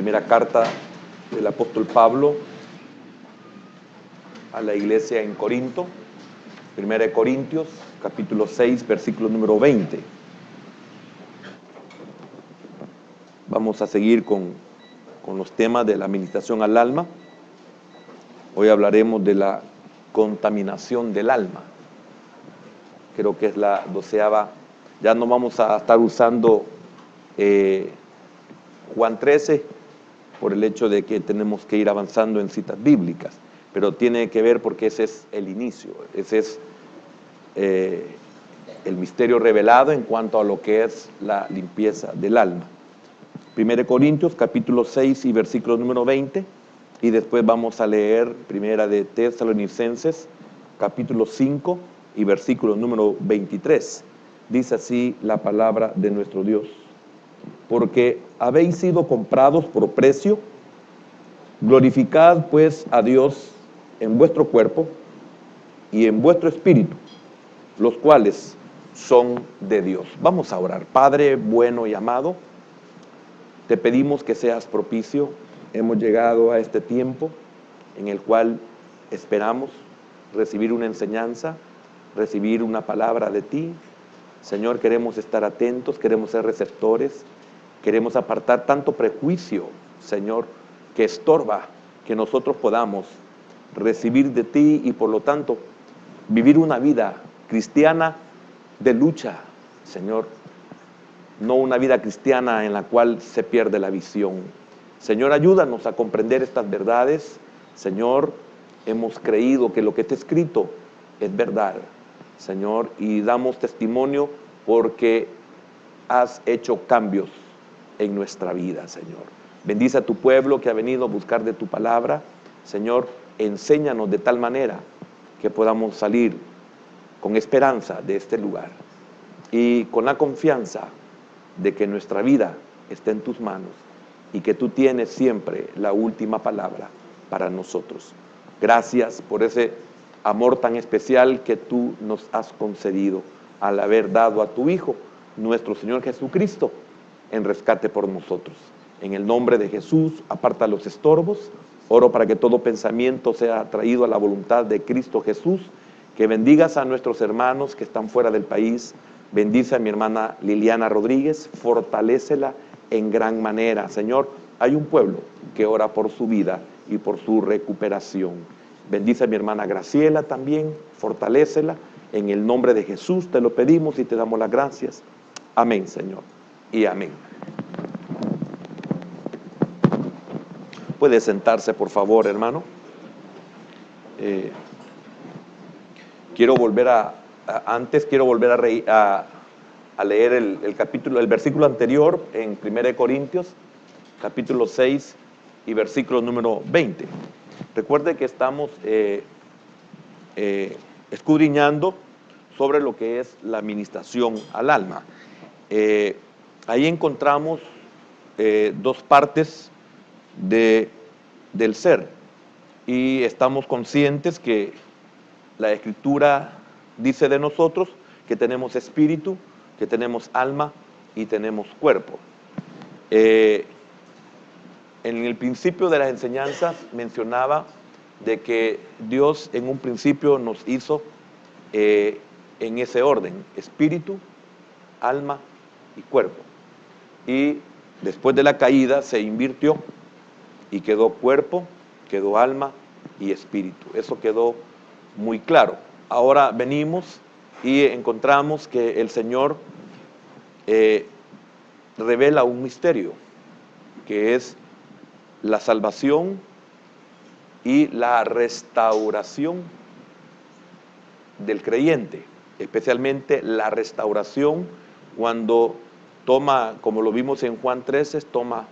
primera carta del apóstol Pablo a la iglesia en Corinto, 1 Corintios, capítulo 6, versículo número 20. Vamos a seguir con los temas de la ministración al alma. Hoy hablaremos de la contaminación del alma. Creo que es la 12ª. Ya no vamos a estar usando Juan 13 por el hecho de que tenemos que ir avanzando en citas bíblicas, pero tiene que ver porque ese es el inicio, ese es el misterio revelado en cuanto a lo que es la limpieza del alma. 1 Corintios capítulo 6 y versículo número 20, y después vamos a leer 1 de Tesalonicenses capítulo 5 y versículo número 23. Dice así la palabra de nuestro Dios: porque habéis sido comprados por precio, glorificad pues a Dios en vuestro cuerpo y en vuestro espíritu, los cuales son de Dios. Vamos a orar. Padre bueno y amado, te pedimos que seas propicio. Hemos llegado a este tiempo en el cual esperamos recibir una enseñanza, recibir una palabra de ti. Señor, queremos estar atentos, queremos ser receptores, queremos apartar tanto prejuicio, Señor, que estorba que nosotros podamos recibir de ti y por lo tanto vivir una vida cristiana de lucha, Señor. No una vida cristiana en la cual se pierde la visión. Señor, ayúdanos a comprender estas verdades. Señor, hemos creído que lo que está escrito es verdad, Señor, y damos testimonio porque has hecho cambios en nuestra vida, Señor. Bendice a tu pueblo que ha venido a buscar de tu palabra. Señor, enséñanos de tal manera que podamos salir con esperanza de este lugar y con la confianza de que nuestra vida está en tus manos y que tú tienes siempre la última palabra para nosotros. Gracias por ese amor tan especial que tú nos has concedido al haber dado a tu Hijo, nuestro Señor Jesucristo, en rescate por nosotros. En el nombre de Jesús, aparta los estorbos. Oro para que todo pensamiento sea traído a la voluntad de Cristo Jesús. Que bendigas a nuestros hermanos que están fuera del país. Bendice a mi hermana Liliana Rodríguez, fortalécela en gran manera. Señor, hay un pueblo que ora por su vida y por su recuperación. Bendice a mi hermana Graciela también, fortalécela. En el nombre de Jesús te lo pedimos y te damos las gracias. Amén, Señor, y amén. Puede sentarse, por favor, hermano. Quiero volver a leer el versículo anterior en 1 Corintios, capítulo 6 y versículo número 20. Recuerde que estamos escudriñando sobre lo que es la ministración al alma. Ahí encontramos dos partes del ser, y estamos conscientes que la Escritura dice de nosotros que tenemos espíritu, que tenemos alma y tenemos cuerpo. En el principio de las enseñanzas mencionaba de que Dios en un principio nos hizo en ese orden: espíritu, alma y cuerpo. Y después de la caída se invirtió y quedó cuerpo, quedó alma y espíritu. Eso quedó muy claro. Ahora venimos y encontramos que el Señor revela un misterio, que es la salvación y la restauración del creyente, especialmente la restauración cuando toma, como lo vimos en Juan 13, toma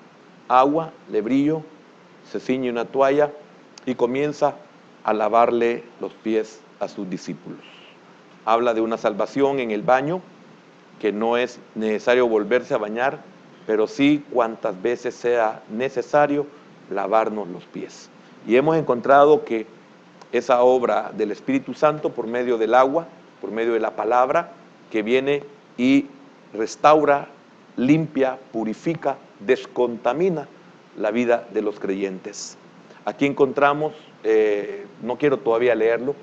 agua, lebrillo, se ciñe una toalla y comienza a lavarle los pies a sus discípulos. Habla de una salvación en el baño, que no es necesario volverse a bañar, pero sí cuantas veces sea necesario lavarnos los pies. Y hemos encontrado que esa obra del Espíritu Santo por medio del agua, por medio de la palabra, que viene y restaura, limpia, purifica, descontamina la vida de los creyentes. Aquí encontramos, no quiero todavía leerlo,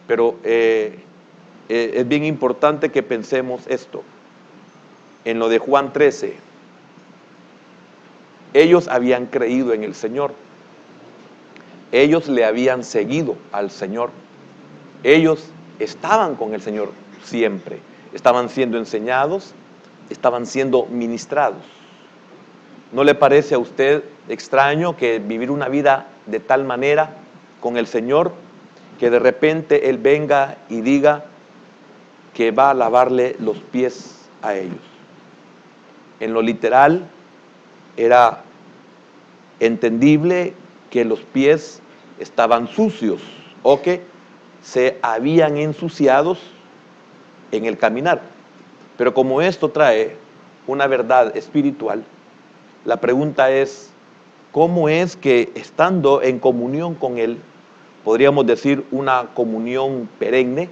pero es bien importante que pensemos esto. En lo de Juan 13, ellos habían creído en el Señor. Ellos le habían seguido al Señor. Ellos estaban con el Señor siempre. Estaban siendo enseñados, estaban siendo ministrados. ¿No le parece a usted extraño que vivir una vida de tal manera con el Señor, que de repente Él venga y diga que va a lavarle los pies a ellos? En lo literal, era entendible que los pies estaban sucios o que se habían ensuciado en el caminar. Pero como esto trae una verdad espiritual, la pregunta es, ¿cómo es que estando en comunión con Él, podríamos decir una comunión perenne,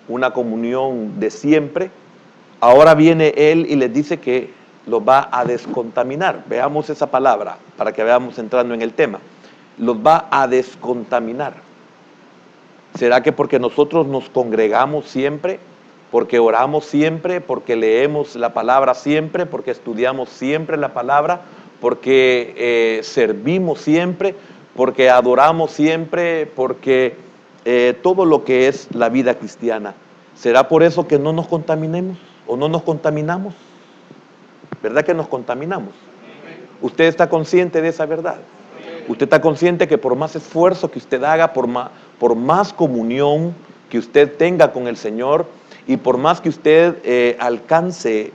una comunión de siempre, ahora viene Él y les dice que los va a descontaminar? Veamos esa palabra para que veamos entrando en el tema. Los va a descontaminar. ¿Será que porque nosotros nos congregamos siempre, porque oramos siempre, porque leemos la palabra siempre, porque estudiamos siempre la palabra, porque servimos siempre, porque adoramos siempre, porque todo lo que es la vida cristiana? ¿Será por eso que no nos contaminemos o no nos contaminamos? ¿Verdad que nos contaminamos? ¿Usted está consciente de esa verdad? ¿Usted está consciente que por más esfuerzo que usted haga, por más comunión que usted tenga con el Señor y por más que usted alcance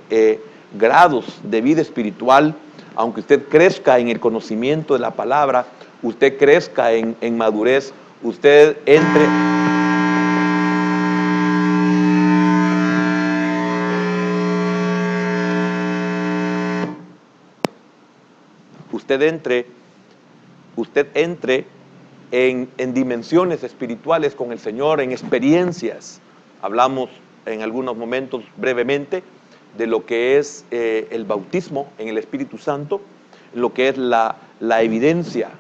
grados de vida espiritual, aunque usted crezca en el conocimiento de la palabra, usted crezca en madurez, usted entre en dimensiones espirituales con el Señor, en experiencias. Hablamos en algunos momentos brevemente de lo que es el bautismo en el Espíritu Santo, lo que es la evidencia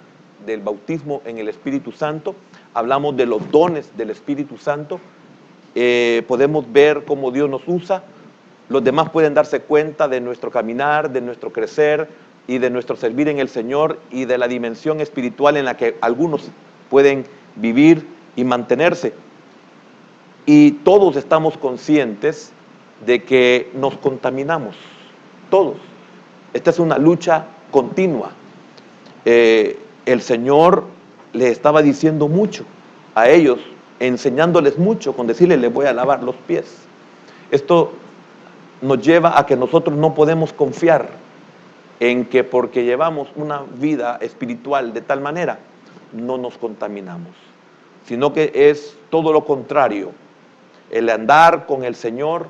del bautismo en el Espíritu Santo. Hablamos de los dones del Espíritu Santo. Podemos ver cómo Dios nos usa. Los demás pueden darse cuenta de nuestro caminar, de nuestro crecer y de nuestro servir en el Señor y de la dimensión espiritual en la que algunos pueden vivir y mantenerse. Y todos estamos conscientes de que nos contaminamos, todos. Esta es una lucha continua. El Señor les estaba diciendo mucho a ellos, enseñándoles mucho, con decirles, les voy a lavar los pies. Esto nos lleva a que nosotros no podemos confiar en que porque llevamos una vida espiritual de tal manera, no nos contaminamos, sino que es todo lo contrario. El andar con el Señor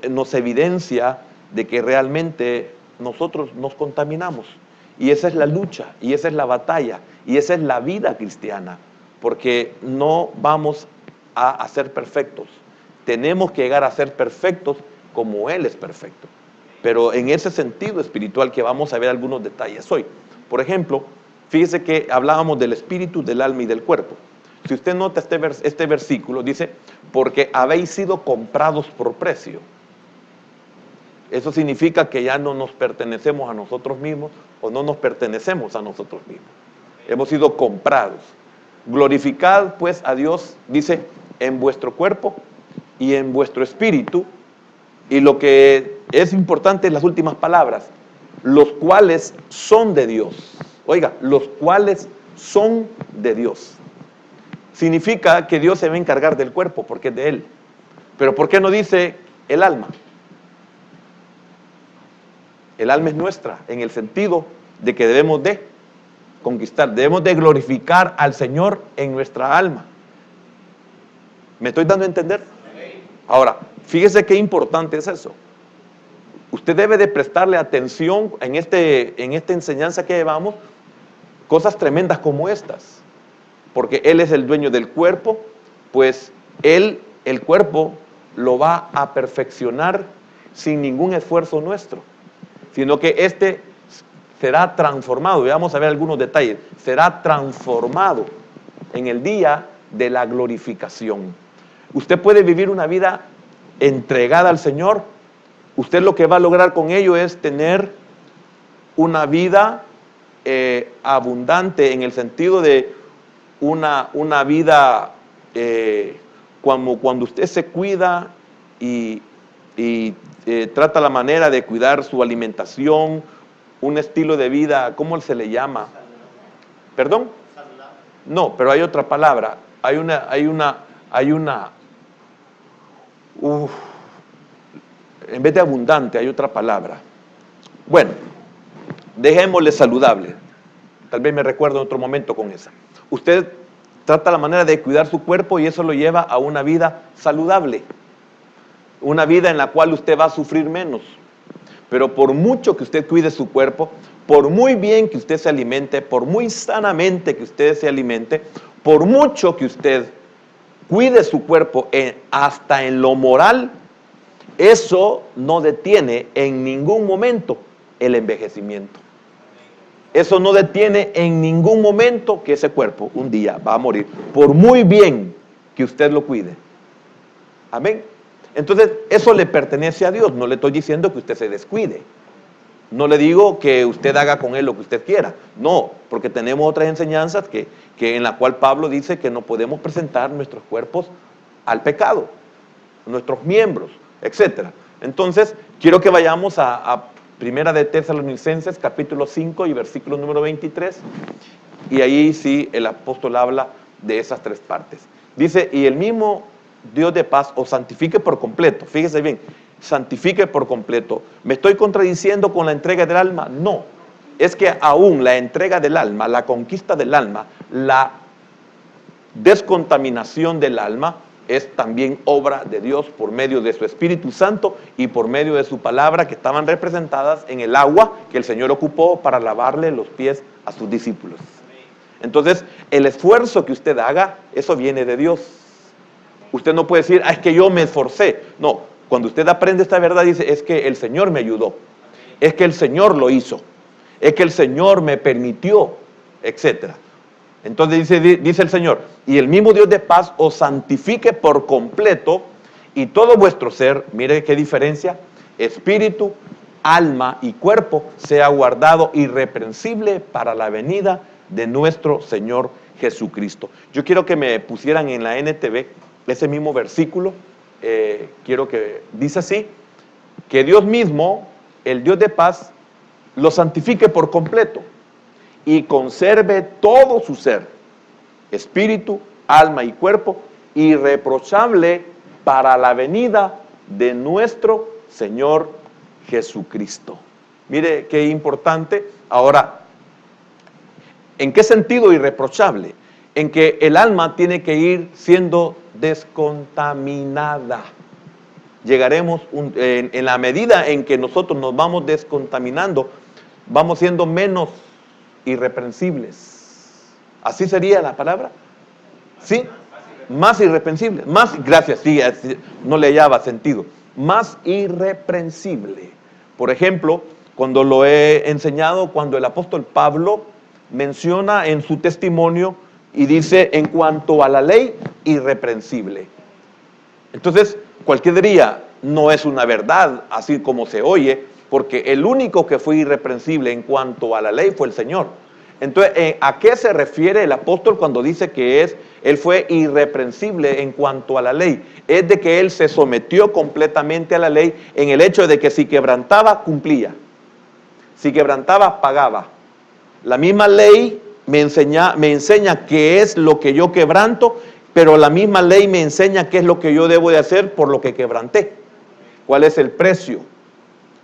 nos evidencia de que realmente nosotros nos contaminamos. Y esa es la lucha, y esa es la batalla, y esa es la vida cristiana, porque no vamos a ser perfectos. Tenemos que llegar a ser perfectos como Él es perfecto. Pero en ese sentido espiritual que vamos a ver algunos detalles hoy. Por ejemplo, fíjese que hablábamos del espíritu, del alma y del cuerpo. Si usted nota este versículo, dice, porque habéis sido comprados por precio. Eso significa que ya no nos pertenecemos a nosotros mismos o no nos pertenecemos a nosotros mismos. Hemos sido comprados. Glorificad pues a Dios, dice, en vuestro cuerpo y en vuestro espíritu. Y lo que es importante en las últimas palabras, los cuales son de Dios. Oiga, los cuales son de Dios. Significa que Dios se va a encargar del cuerpo porque es de Él. Pero ¿por qué no dice el alma? El alma es nuestra en el sentido de que debemos de conquistar, debemos de glorificar al Señor en nuestra alma. ¿Me estoy dando a entender? Ahora, fíjese qué importante es eso. Usted debe de prestarle atención en esta enseñanza que llevamos, cosas tremendas como estas. Porque Él es el dueño del cuerpo, pues Él, el cuerpo, lo va a perfeccionar sin ningún esfuerzo nuestro. Sino que será transformado. Y vamos a ver algunos detalles. Será transformado en el día de la glorificación. Usted puede vivir una vida entregada al Señor. Usted lo que va a lograr con ello es tener una vida abundante, en el sentido de una vida cuando usted se cuida y trata la manera de cuidar su alimentación, un estilo de vida, ¿cómo se le llama? ¿Perdón? No, pero hay otra palabra. En vez de abundante hay otra palabra. Bueno, dejémosle saludable. Tal vez me recuerdo en otro momento con esa. Usted trata la manera de cuidar su cuerpo y eso lo lleva a una vida saludable. Una vida en la cual usted va a sufrir menos. Pero por mucho que usted cuide su cuerpo, por muy bien que usted se alimente, por muy sanamente que usted se alimente, por mucho que usted cuide su cuerpo hasta en lo moral, eso no detiene en ningún momento el envejecimiento. Eso no detiene en ningún momento que ese cuerpo un día va a morir, por muy bien que usted lo cuide. Amén. Entonces, eso le pertenece a Dios. No le estoy diciendo que usted se descuide. No le digo que usted haga con él lo que usted quiera. No, porque tenemos otras enseñanzas que en la cual Pablo dice que no podemos presentar nuestros cuerpos al pecado, nuestros miembros, etc. Entonces, quiero que vayamos a Primera de Tesalonicenses, capítulo 5 y versículo número 23. Y ahí sí el apóstol habla de esas tres partes. Dice, y el mismo Dios de paz os santifique por completo. Fíjese bien, santifique por completo. ¿Me estoy contradiciendo con la entrega del alma? No. Es que aún la entrega del alma, la conquista del alma, la descontaminación del alma es también obra de Dios por medio de su Espíritu Santo y por medio de su palabra, que estaban representadas en el agua que el Señor ocupó para lavarle los pies a sus discípulos. Entonces, el esfuerzo que usted haga, eso viene de Dios. Usted no puede decir, es que yo me esforcé. No, cuando usted aprende esta verdad, dice, es que el Señor me ayudó, es que el Señor lo hizo, es que el Señor me permitió, etc. Entonces dice el Señor, y el mismo Dios de paz os santifique por completo, y todo vuestro ser, mire qué diferencia, espíritu, alma y cuerpo, sea guardado irreprensible para la venida de nuestro Señor Jesucristo. Yo quiero que me pusieran en la NTV ese mismo versículo. Quiero que dice así, que Dios mismo, el Dios de paz, lo santifique por completo y conserve todo su ser, espíritu, alma y cuerpo, irreprochable para la venida de nuestro Señor Jesucristo. Mire qué importante. Ahora, ¿en qué sentido irreprochable? En que el alma tiene que ir siendo descontaminada. Llegaremos en la medida en que nosotros nos vamos descontaminando, vamos siendo menos irreprensibles. ¿Así sería la palabra? ¿Sí? Más irreprensible. Más, gracias, sí, no le hallaba sentido. Más irreprensible. Por ejemplo, cuando lo he enseñado, cuando el apóstol Pablo menciona en su testimonio y dice, en cuanto a la ley, irreprensible. Entonces, cualquier día no es una verdad, así como se oye, porque el único que fue irreprensible en cuanto a la ley fue el Señor. Entonces, ¿a qué se refiere el apóstol cuando dice que él fue irreprensible en cuanto a la ley? Es de que él se sometió completamente a la ley en el hecho de que si quebrantaba, cumplía. Si quebrantaba, pagaba. La misma ley me enseña qué es lo que yo quebranto, pero la misma ley me enseña qué es lo que yo debo de hacer por lo que quebranté. ¿Cuál es el precio?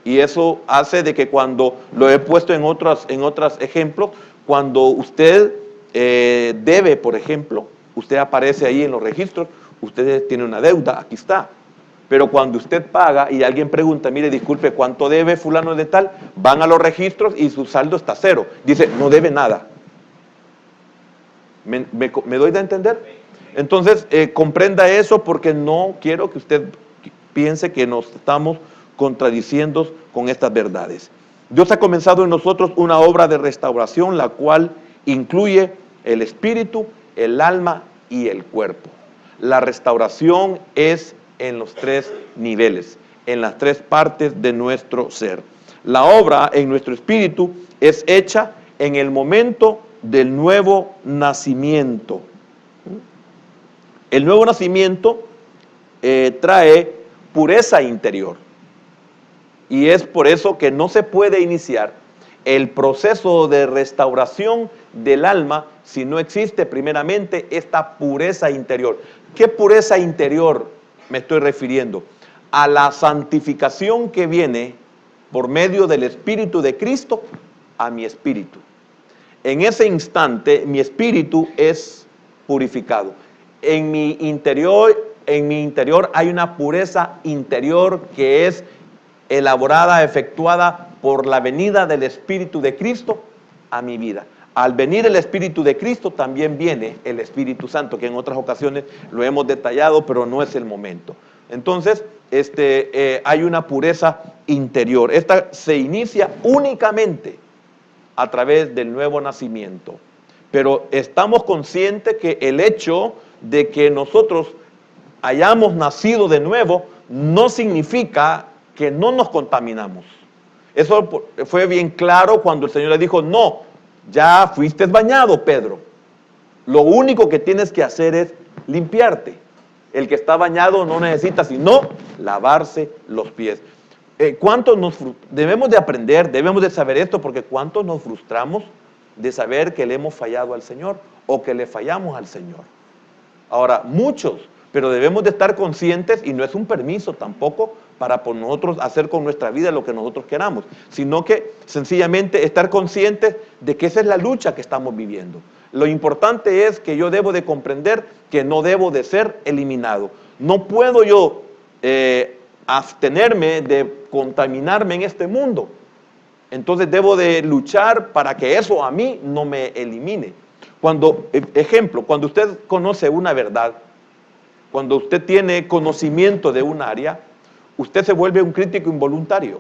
Y eso hace de que cuando lo he puesto en otros ejemplos, cuando usted debe, por ejemplo, usted aparece ahí en los registros, usted tiene una deuda, aquí está. Pero cuando usted paga y alguien pregunta, mire, disculpe, ¿cuánto debe fulano de tal? Van a los registros y su saldo está cero. Dice, no debe nada. ¿Me doy de entender? Entonces, comprenda eso, porque no quiero que usted piense que nos estamos contradiciendo con estas verdades. Dios ha comenzado en nosotros una obra de restauración, la cual incluye el espíritu, el alma y el cuerpo. La restauración es en los tres niveles, en las tres partes de nuestro ser. La obra en nuestro espíritu es hecha en el momento del nuevo nacimiento. El nuevo nacimiento trae pureza interior. Y es por eso que no se puede iniciar el proceso de restauración del alma si no existe primeramente esta pureza interior. ¿Qué pureza interior me estoy refiriendo? A la santificación que viene por medio del Espíritu de Cristo a mi espíritu. En ese instante mi espíritu es purificado. En mi interior hay una pureza interior que es elaborada, efectuada por la venida del Espíritu de Cristo a mi vida. Al venir el Espíritu de Cristo también viene el Espíritu Santo, que en otras ocasiones lo hemos detallado, pero no es el momento. Entonces, hay una pureza interior. Esta se inicia únicamente a través del nuevo nacimiento. Pero estamos conscientes que el hecho de que nosotros hayamos nacido de nuevo no significa que no nos contaminamos. Eso fue bien claro cuando el Señor le dijo, no, ya fuiste bañado, Pedro. Lo único que tienes que hacer es limpiarte. El que está bañado no necesita sino lavarse los pies. Debemos de aprender, debemos de saber esto, porque ¿cuántos nos frustramos de saber que le hemos fallado al Señor o que le fallamos al Señor? Ahora, muchos, pero debemos de estar conscientes, y no es un permiso tampoco para por nosotros hacer con nuestra vida lo que nosotros queramos, sino que sencillamente estar conscientes de que esa es la lucha que estamos viviendo. Lo importante es que yo debo de comprender que no debo de ser eliminado. No puedo yo abstenerme de contaminarme en este mundo. Entonces debo de luchar para que eso a mí no me elimine. Cuando usted conoce una verdad, cuando usted tiene conocimiento de un área, usted se vuelve un crítico involuntario,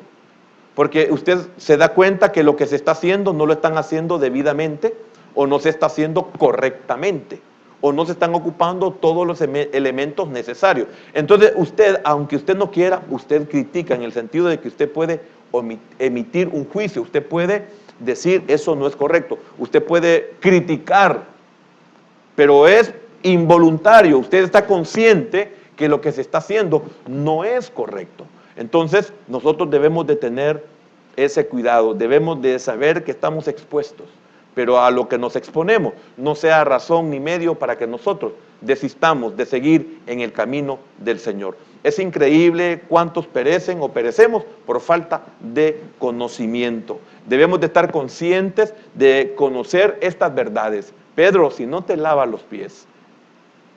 porque usted se da cuenta que lo que se está haciendo no lo están haciendo debidamente, o no se está haciendo correctamente, o no se están ocupando todos los elementos necesarios. Entonces usted, aunque usted no quiera, usted critica, en el sentido de que usted puede emitir un juicio, usted puede decir eso no es correcto, usted puede criticar, pero es involuntario, usted está consciente que lo que se está haciendo no es correcto. Entonces nosotros debemos de tener ese cuidado, debemos de saber que estamos expuestos, pero a lo que nos exponemos no sea razón ni medio para que nosotros desistamos de seguir en el camino del Señor. Es increíble cuántos perecen o perecemos por falta de conocimiento. Debemos de estar conscientes de conocer estas verdades. Pedro, si no te lavas los pies,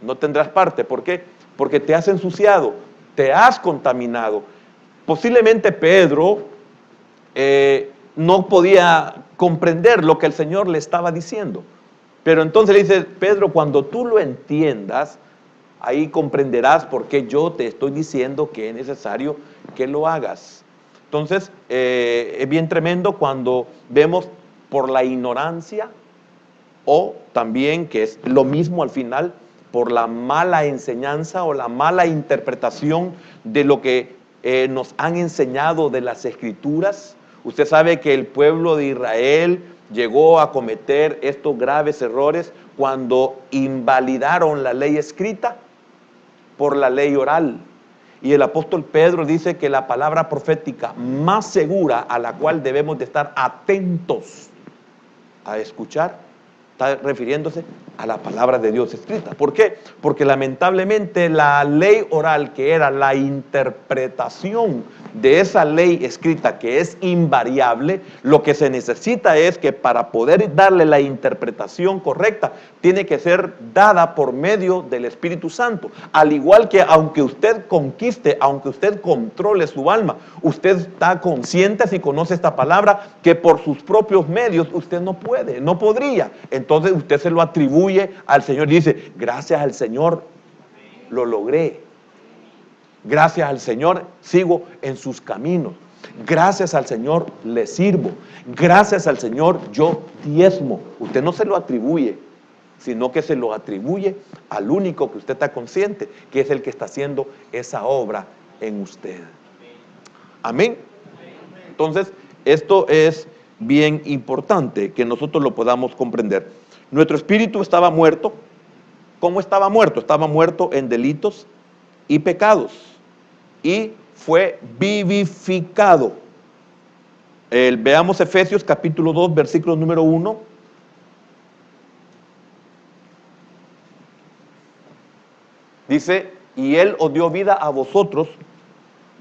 no tendrás parte. ¿Por qué? Porque te has ensuciado, te has contaminado. Posiblemente Pedro no podía comprender lo que el Señor le estaba diciendo. Pero entonces le dice, Pedro, cuando tú lo entiendas, ahí comprenderás por qué yo te estoy diciendo que es necesario que lo hagas. Entonces, es bien tremendo cuando vemos por la ignorancia, o también, que es lo mismo al final, por la mala enseñanza o la mala interpretación de lo que nos han enseñado de las Escrituras. Usted sabe que el pueblo de Israel llegó a cometer estos graves errores cuando invalidaron la ley escrita por la ley oral. Y el apóstol Pedro dice que la palabra profética más segura a la cual debemos de estar atentos a escuchar, está refiriéndose a la palabra de Dios escrita. ¿Por qué? Porque lamentablemente la ley oral, que era la interpretación de esa ley escrita, que es invariable, lo que se necesita es que para poder darle la interpretación correcta, tiene que ser dada por medio del Espíritu Santo. Al igual que aunque usted conquiste, aunque usted controle su alma, usted está consciente, si conoce esta palabra, que por sus propios medios usted no puede, no podría. Entonces usted se lo atribuye al Señor y dice, gracias al Señor lo logré. Gracias al Señor sigo en sus caminos. Gracias al Señor le sirvo. Gracias al Señor yo diezmo. Usted no se lo atribuye, sino que se lo atribuye al único que usted está consciente, que es el que está haciendo esa obra en usted. Amén. Entonces, esto es bien importante que nosotros lo podamos comprender. Nuestro espíritu estaba muerto. ¿Cómo estaba muerto? Estaba muerto en delitos y pecados. Y fue vivificado. Veamos Efesios capítulo 2, versículo número 1. Dice, y Él os dio vida a vosotros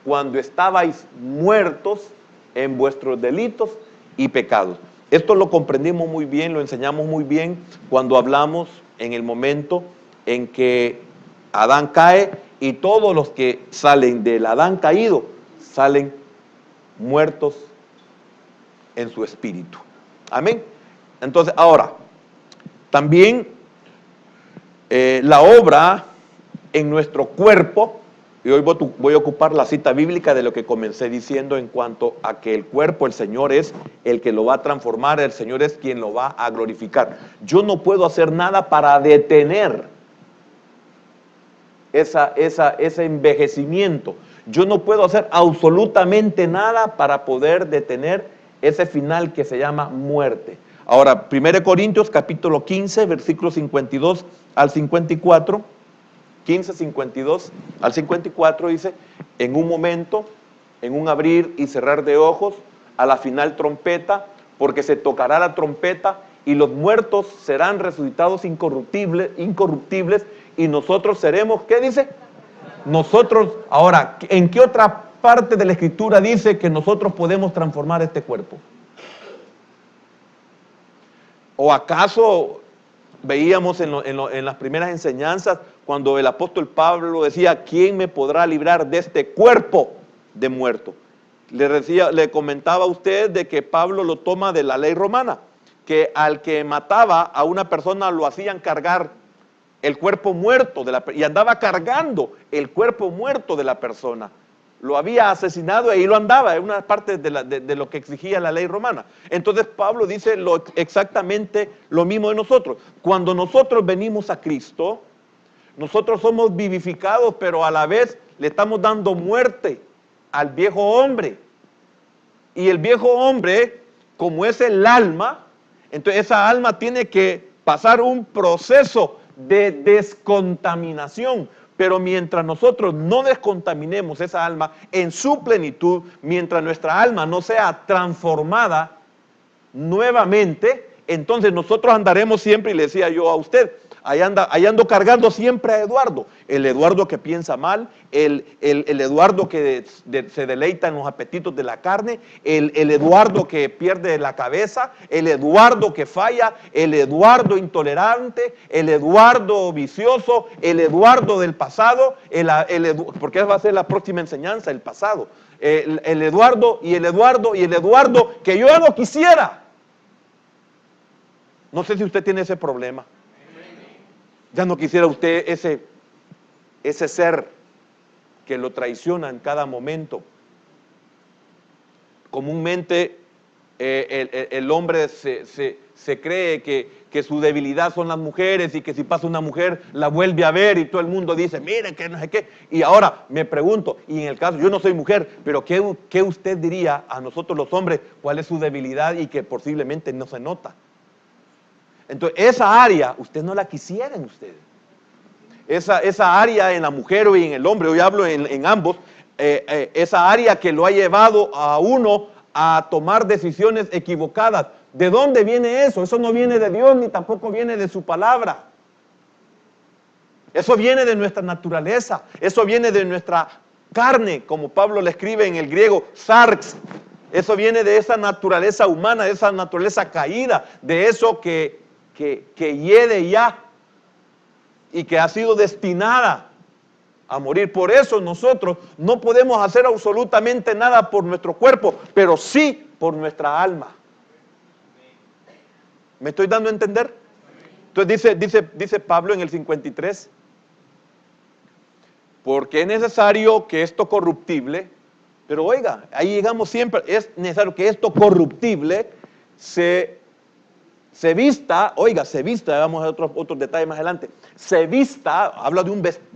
cuando estabais muertos en vuestros delitos y pecados. Esto lo comprendimos muy bien, lo enseñamos muy bien cuando hablamos en el momento en que Adán cae y todos los que salen del Adán caído salen muertos en su espíritu. Amén. Entonces, ahora, también la obra en nuestro cuerpo, y hoy voy a ocupar la cita bíblica de lo que comencé diciendo en cuanto a que el cuerpo, el Señor es el que lo va a transformar, el Señor es quien lo va a glorificar. Yo no puedo hacer nada para detener ese envejecimiento. Yo no puedo hacer absolutamente nada para poder detener ese final que se llama muerte. Ahora, 1 Corintios capítulo 15, versículos 52 al 54, 15, 52 al 54 dice, en un momento, en un abrir y cerrar de ojos, a la final trompeta, porque se tocará la trompeta y los muertos serán resucitados incorruptibles y nosotros seremos, ¿qué dice? Nosotros, ahora, ¿en qué otra parte de la Escritura dice que nosotros podemos transformar este cuerpo? ¿O acaso veíamos en las primeras enseñanzas cuando el apóstol Pablo decía, ¿quién me podrá librar de este cuerpo de muerto? Le comentaba a usted de que Pablo lo toma de la ley romana, que al que mataba a una persona lo hacían cargar el cuerpo muerto y andaba cargando el cuerpo muerto de la persona. Lo había asesinado y ahí lo andaba, es una parte de lo que exigía la ley romana. Entonces Pablo dice exactamente lo mismo de nosotros. Cuando nosotros venimos a Cristo, nosotros somos vivificados, pero a la vez le estamos dando muerte al viejo hombre. Y el viejo hombre, como es el alma, entonces esa alma tiene que pasar un proceso de descontaminación. Pero mientras nosotros no descontaminemos esa alma en su plenitud, mientras nuestra alma no sea transformada nuevamente, entonces nosotros andaremos siempre, y le decía yo a usted, ahí ando cargando siempre a Eduardo, el Eduardo que piensa mal, el Eduardo que se deleita en los apetitos de la carne, el Eduardo que pierde la cabeza, el Eduardo que falla, el Eduardo intolerante, el Eduardo vicioso, el Eduardo del pasado, porque esa va a ser la próxima enseñanza, el pasado, el Eduardo y el Eduardo y el Eduardo que yo no quisiera. No sé si usted tiene ese problema. Ya no quisiera usted ese ser que lo traiciona en cada momento. Comúnmente el hombre se cree que su debilidad son las mujeres y que si pasa una mujer la vuelve a ver y todo el mundo dice, miren que no sé qué. Y ahora me pregunto, y en el caso, yo no soy mujer, pero ¿qué usted diría a nosotros los hombres? ¿Cuál es su debilidad y que posiblemente no se nota? Entonces, esa área, usted no la quisiera en usted. Esa área en la mujer y en el hombre, hoy hablo en ambos, esa área que lo ha llevado a uno a tomar decisiones equivocadas. ¿De dónde viene eso? Eso no viene de Dios ni tampoco viene de su palabra. Eso viene de nuestra naturaleza, eso viene de nuestra carne, como Pablo le escribe en el griego, sarx. Eso viene de esa naturaleza humana, de esa naturaleza caída, de eso que hiede ya y que ha sido destinada a morir. Por eso nosotros no podemos hacer absolutamente nada por nuestro cuerpo, pero sí por nuestra alma. ¿Me estoy dando a entender? Entonces dice Pablo en el 53, porque es necesario que esto corruptible Pero oiga, ahí llegamos siempre. Es necesario que esto corruptible se vista, oiga, se vista, vamos a otros detalles más adelante, se vista, habla de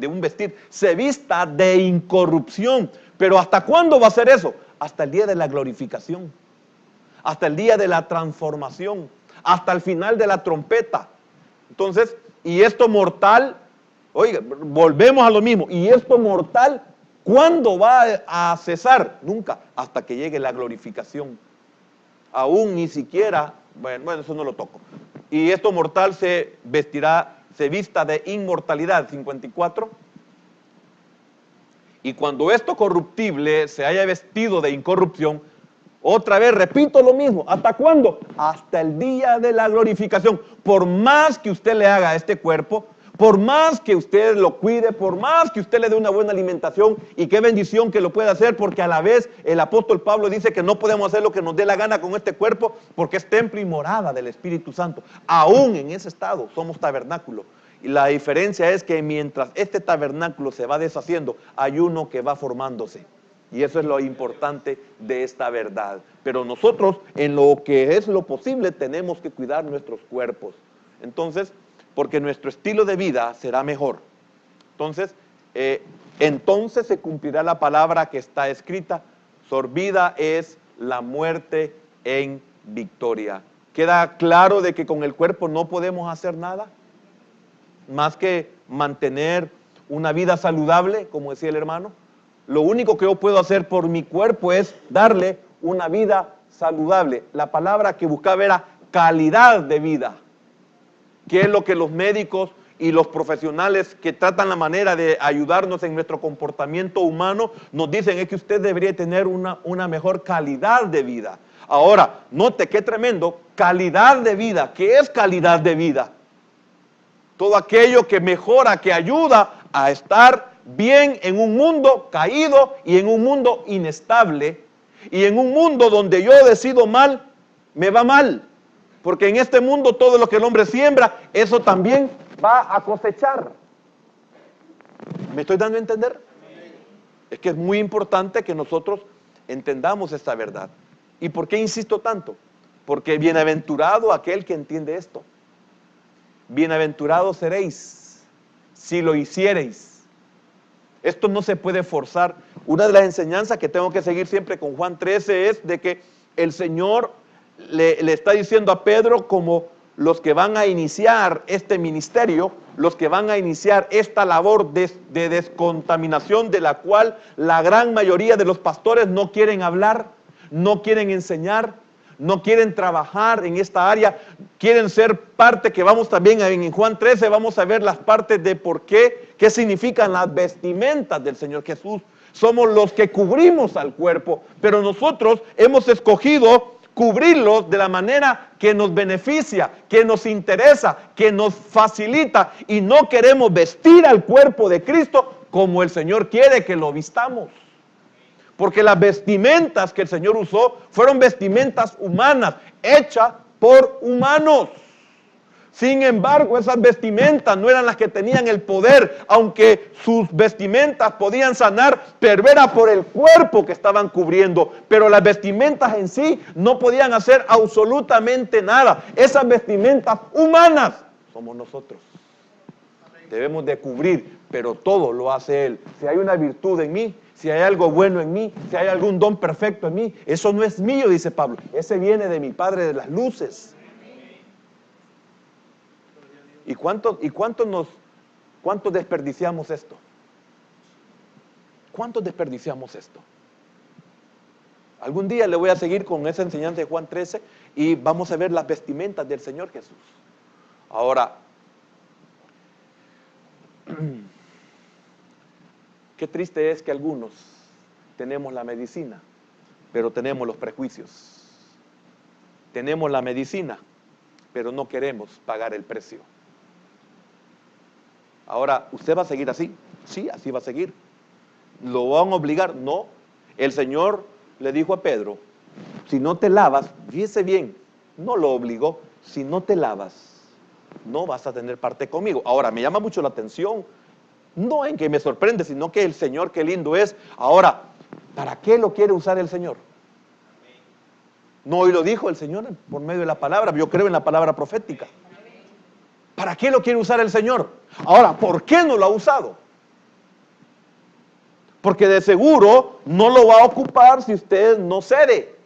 un vestir, se vista de incorrupción. Pero ¿hasta cuándo va a ser eso? Hasta el día de la glorificación, hasta el día de la transformación, hasta el final de la trompeta. Entonces, y esto mortal, oiga, volvemos a lo mismo, y esto mortal, ¿cuándo va a cesar? Nunca, hasta que llegue la glorificación. Aún ni siquiera, bueno, eso no lo toco. Y esto mortal se vista de inmortalidad, 54. Y cuando esto corruptible se haya vestido de incorrupción, otra vez repito lo mismo, ¿hasta cuándo? Hasta el día de la glorificación. Por más que usted le haga a este cuerpo, por más que usted lo cuide, por más que usted le dé una buena alimentación, y qué bendición que lo pueda hacer, porque a la vez el apóstol Pablo dice que no podemos hacer lo que nos dé la gana con este cuerpo, porque es templo y morada del Espíritu Santo. Aún en ese estado somos tabernáculo. Y la diferencia es que mientras este tabernáculo se va deshaciendo, hay uno que va formándose. Y eso es lo importante de esta verdad. Pero nosotros, en lo que es lo posible, tenemos que cuidar nuestros cuerpos. Entonces, porque nuestro estilo de vida será mejor. Entonces se cumplirá la palabra que está escrita: sorbida es la muerte en victoria. ¿Queda claro de que con el cuerpo no podemos hacer nada? Más que mantener una vida saludable, como decía el hermano. Lo único que yo puedo hacer por mi cuerpo es darle una vida saludable. La palabra que buscaba era calidad de vida, que es lo que los médicos y los profesionales que tratan la manera de ayudarnos en nuestro comportamiento humano nos dicen: es que usted debería tener una mejor calidad de vida. Ahora, note qué tremendo, calidad de vida. ¿Qué es calidad de vida? Todo aquello que mejora, que ayuda a estar bien en un mundo caído y en un mundo inestable, y en un mundo donde yo decido mal, me va mal. Porque en este mundo todo lo que el hombre siembra, eso también va a cosechar. ¿Me estoy dando a entender? Es que es muy importante que nosotros entendamos esta verdad. ¿Y por qué insisto tanto? Porque bienaventurado aquel que entiende esto. Bienaventurados seréis si lo hiciereis. Esto no se puede forzar. Una de las enseñanzas que tengo que seguir siempre con Juan 13 es de que el Señor le está diciendo a Pedro, como los que van a iniciar este ministerio, los que van a iniciar esta labor de descontaminación, de la cual la gran mayoría de los pastores no quieren hablar, no quieren enseñar, no quieren trabajar en esta área, quieren ser parte, que vamos también en Juan 13, vamos a ver las partes de por qué significan las vestimentas del Señor Jesús. Somos los que cubrimos al cuerpo, pero nosotros hemos escogido cubrirlos de la manera que nos beneficia, que nos interesa, que nos facilita, y no queremos vestir al cuerpo de Cristo como el Señor quiere que lo vistamos. Porque las vestimentas que el Señor usó fueron vestimentas humanas, hechas por humanos. Sin embargo, esas vestimentas no eran las que tenían el poder, aunque sus vestimentas podían sanar, pero era por el cuerpo que estaban cubriendo. Pero las vestimentas en sí no podían hacer absolutamente nada. Esas vestimentas humanas somos nosotros. Debemos de cubrir, pero todo lo hace Él. Si hay una virtud en mí, si hay algo bueno en mí, si hay algún don perfecto en mí, eso no es mío, dice Pablo. Ese viene de mi Padre de las luces. ¿Y cuánto desperdiciamos esto? ¿Cuánto desperdiciamos esto? Algún día le voy a seguir con esa enseñanza de Juan 13 y vamos a ver las vestimentas del Señor Jesús. Ahora, qué triste es que algunos tenemos la medicina, pero tenemos los prejuicios. Tenemos la medicina, pero no queremos pagar el precio. Ahora, ¿usted va a seguir así? Sí, así va a seguir. ¿Lo van a obligar? No. El Señor le dijo a Pedro: si no te lavas, fíjese bien, no lo obligó, si no te lavas, no vas a tener parte conmigo. Ahora, me llama mucho la atención, no en que me sorprende, sino que el Señor, qué lindo es. Ahora, ¿Para qué lo quiere usar el Señor? No, hoy lo dijo el Señor por medio de la palabra. Yo creo en la palabra profética. ¿Para qué lo quiere usar el Señor? Ahora, ¿por qué no lo ha usado? Porque de seguro no lo va a ocupar si usted no cede.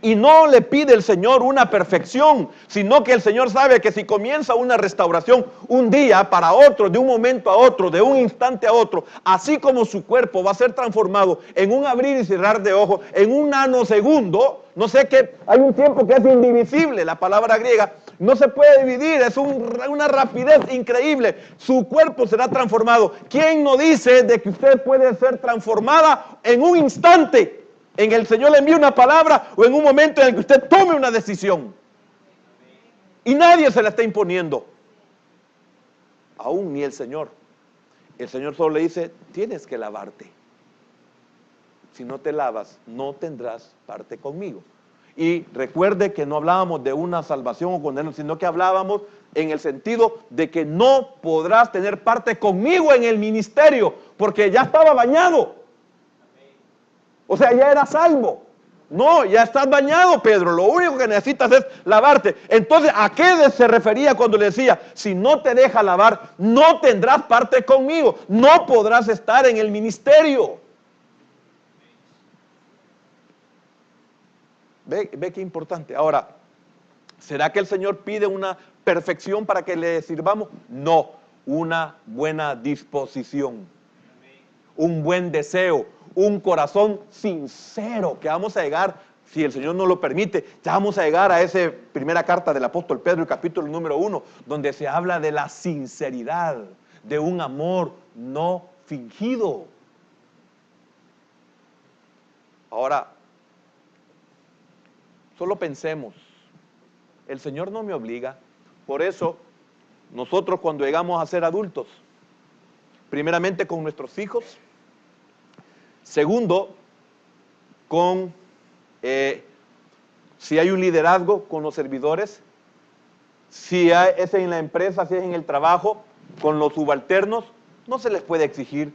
Y no le pide el Señor una perfección, sino que el Señor sabe que si comienza una restauración un día para otro, de un momento a otro, de un instante a otro, así como su cuerpo va a ser transformado en un abrir y cerrar de ojos, en un nanosegundo, no sé qué, hay un tiempo que es indivisible, la palabra griega, no se puede dividir, es una rapidez increíble, su cuerpo será transformado. ¿Quién no dice de que usted puede ser transformada en un instante? En el Señor le envía una palabra o en un momento en el que usted tome una decisión. Y nadie se la está imponiendo. Aún ni el Señor. El Señor solo le dice, tienes que lavarte. Si no te lavas, no tendrás parte conmigo. Y recuerde que no hablábamos de una salvación o condenación, sino que hablábamos en el sentido de que no podrás tener parte conmigo en el ministerio, porque ya estaba bañado. O sea, ya era salvo. No, ya estás bañado, Pedro. Lo único que necesitas es lavarte. Entonces, ¿a qué se refería cuando le decía, si no te deja lavar, no tendrás parte conmigo? No podrás estar en el ministerio. Ve qué importante. Ahora, ¿será que el Señor pide una perfección para que le sirvamos? No, una buena disposición. Un buen deseo. Un corazón sincero, que vamos a llegar, si el Señor nos lo permite, ya vamos a llegar a esa primera carta del apóstol Pedro, el capítulo número 1, donde se habla de la sinceridad, de un amor no fingido. Ahora, solo pensemos, el Señor no me obliga, por eso nosotros cuando llegamos a ser adultos, primeramente con nuestros hijos, segundo, si hay un liderazgo con los servidores, si es en la empresa, si es en el trabajo, con los subalternos, no se les puede exigir,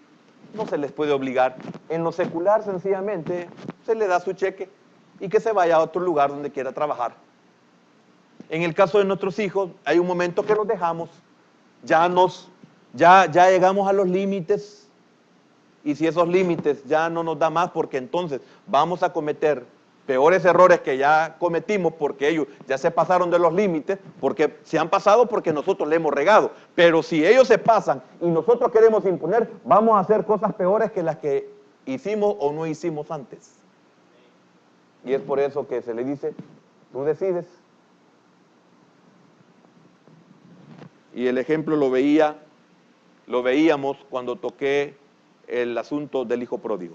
no se les puede obligar. En lo secular, sencillamente, se le da su cheque y que se vaya a otro lugar donde quiera trabajar. En el caso de nuestros hijos, hay un momento que los dejamos, ya llegamos a los límites. Y si esos límites ya no nos da más, porque entonces vamos a cometer peores errores que ya cometimos, porque ellos ya se pasaron de los límites, porque se han pasado porque nosotros le hemos regado. Pero si ellos se pasan y nosotros queremos imponer, vamos a hacer cosas peores que las que hicimos o no hicimos antes. Y es por eso que se le dice, tú decides. Y el ejemplo lo veíamos cuando toqué el asunto del hijo pródigo.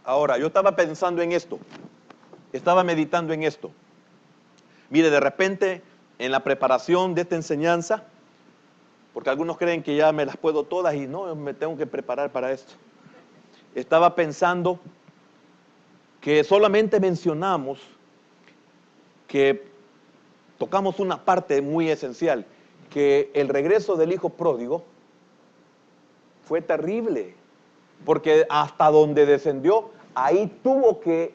Ahora, yo estaba pensando en esto, estaba meditando en esto. Mire, de repente, en la preparación de esta enseñanza, porque algunos creen que ya me las puedo todas y no, me tengo que preparar para esto. Estaba pensando que solamente mencionamos que tocamos una parte muy esencial, que el regreso del hijo pródigo fue terrible, porque hasta donde descendió, ahí tuvo que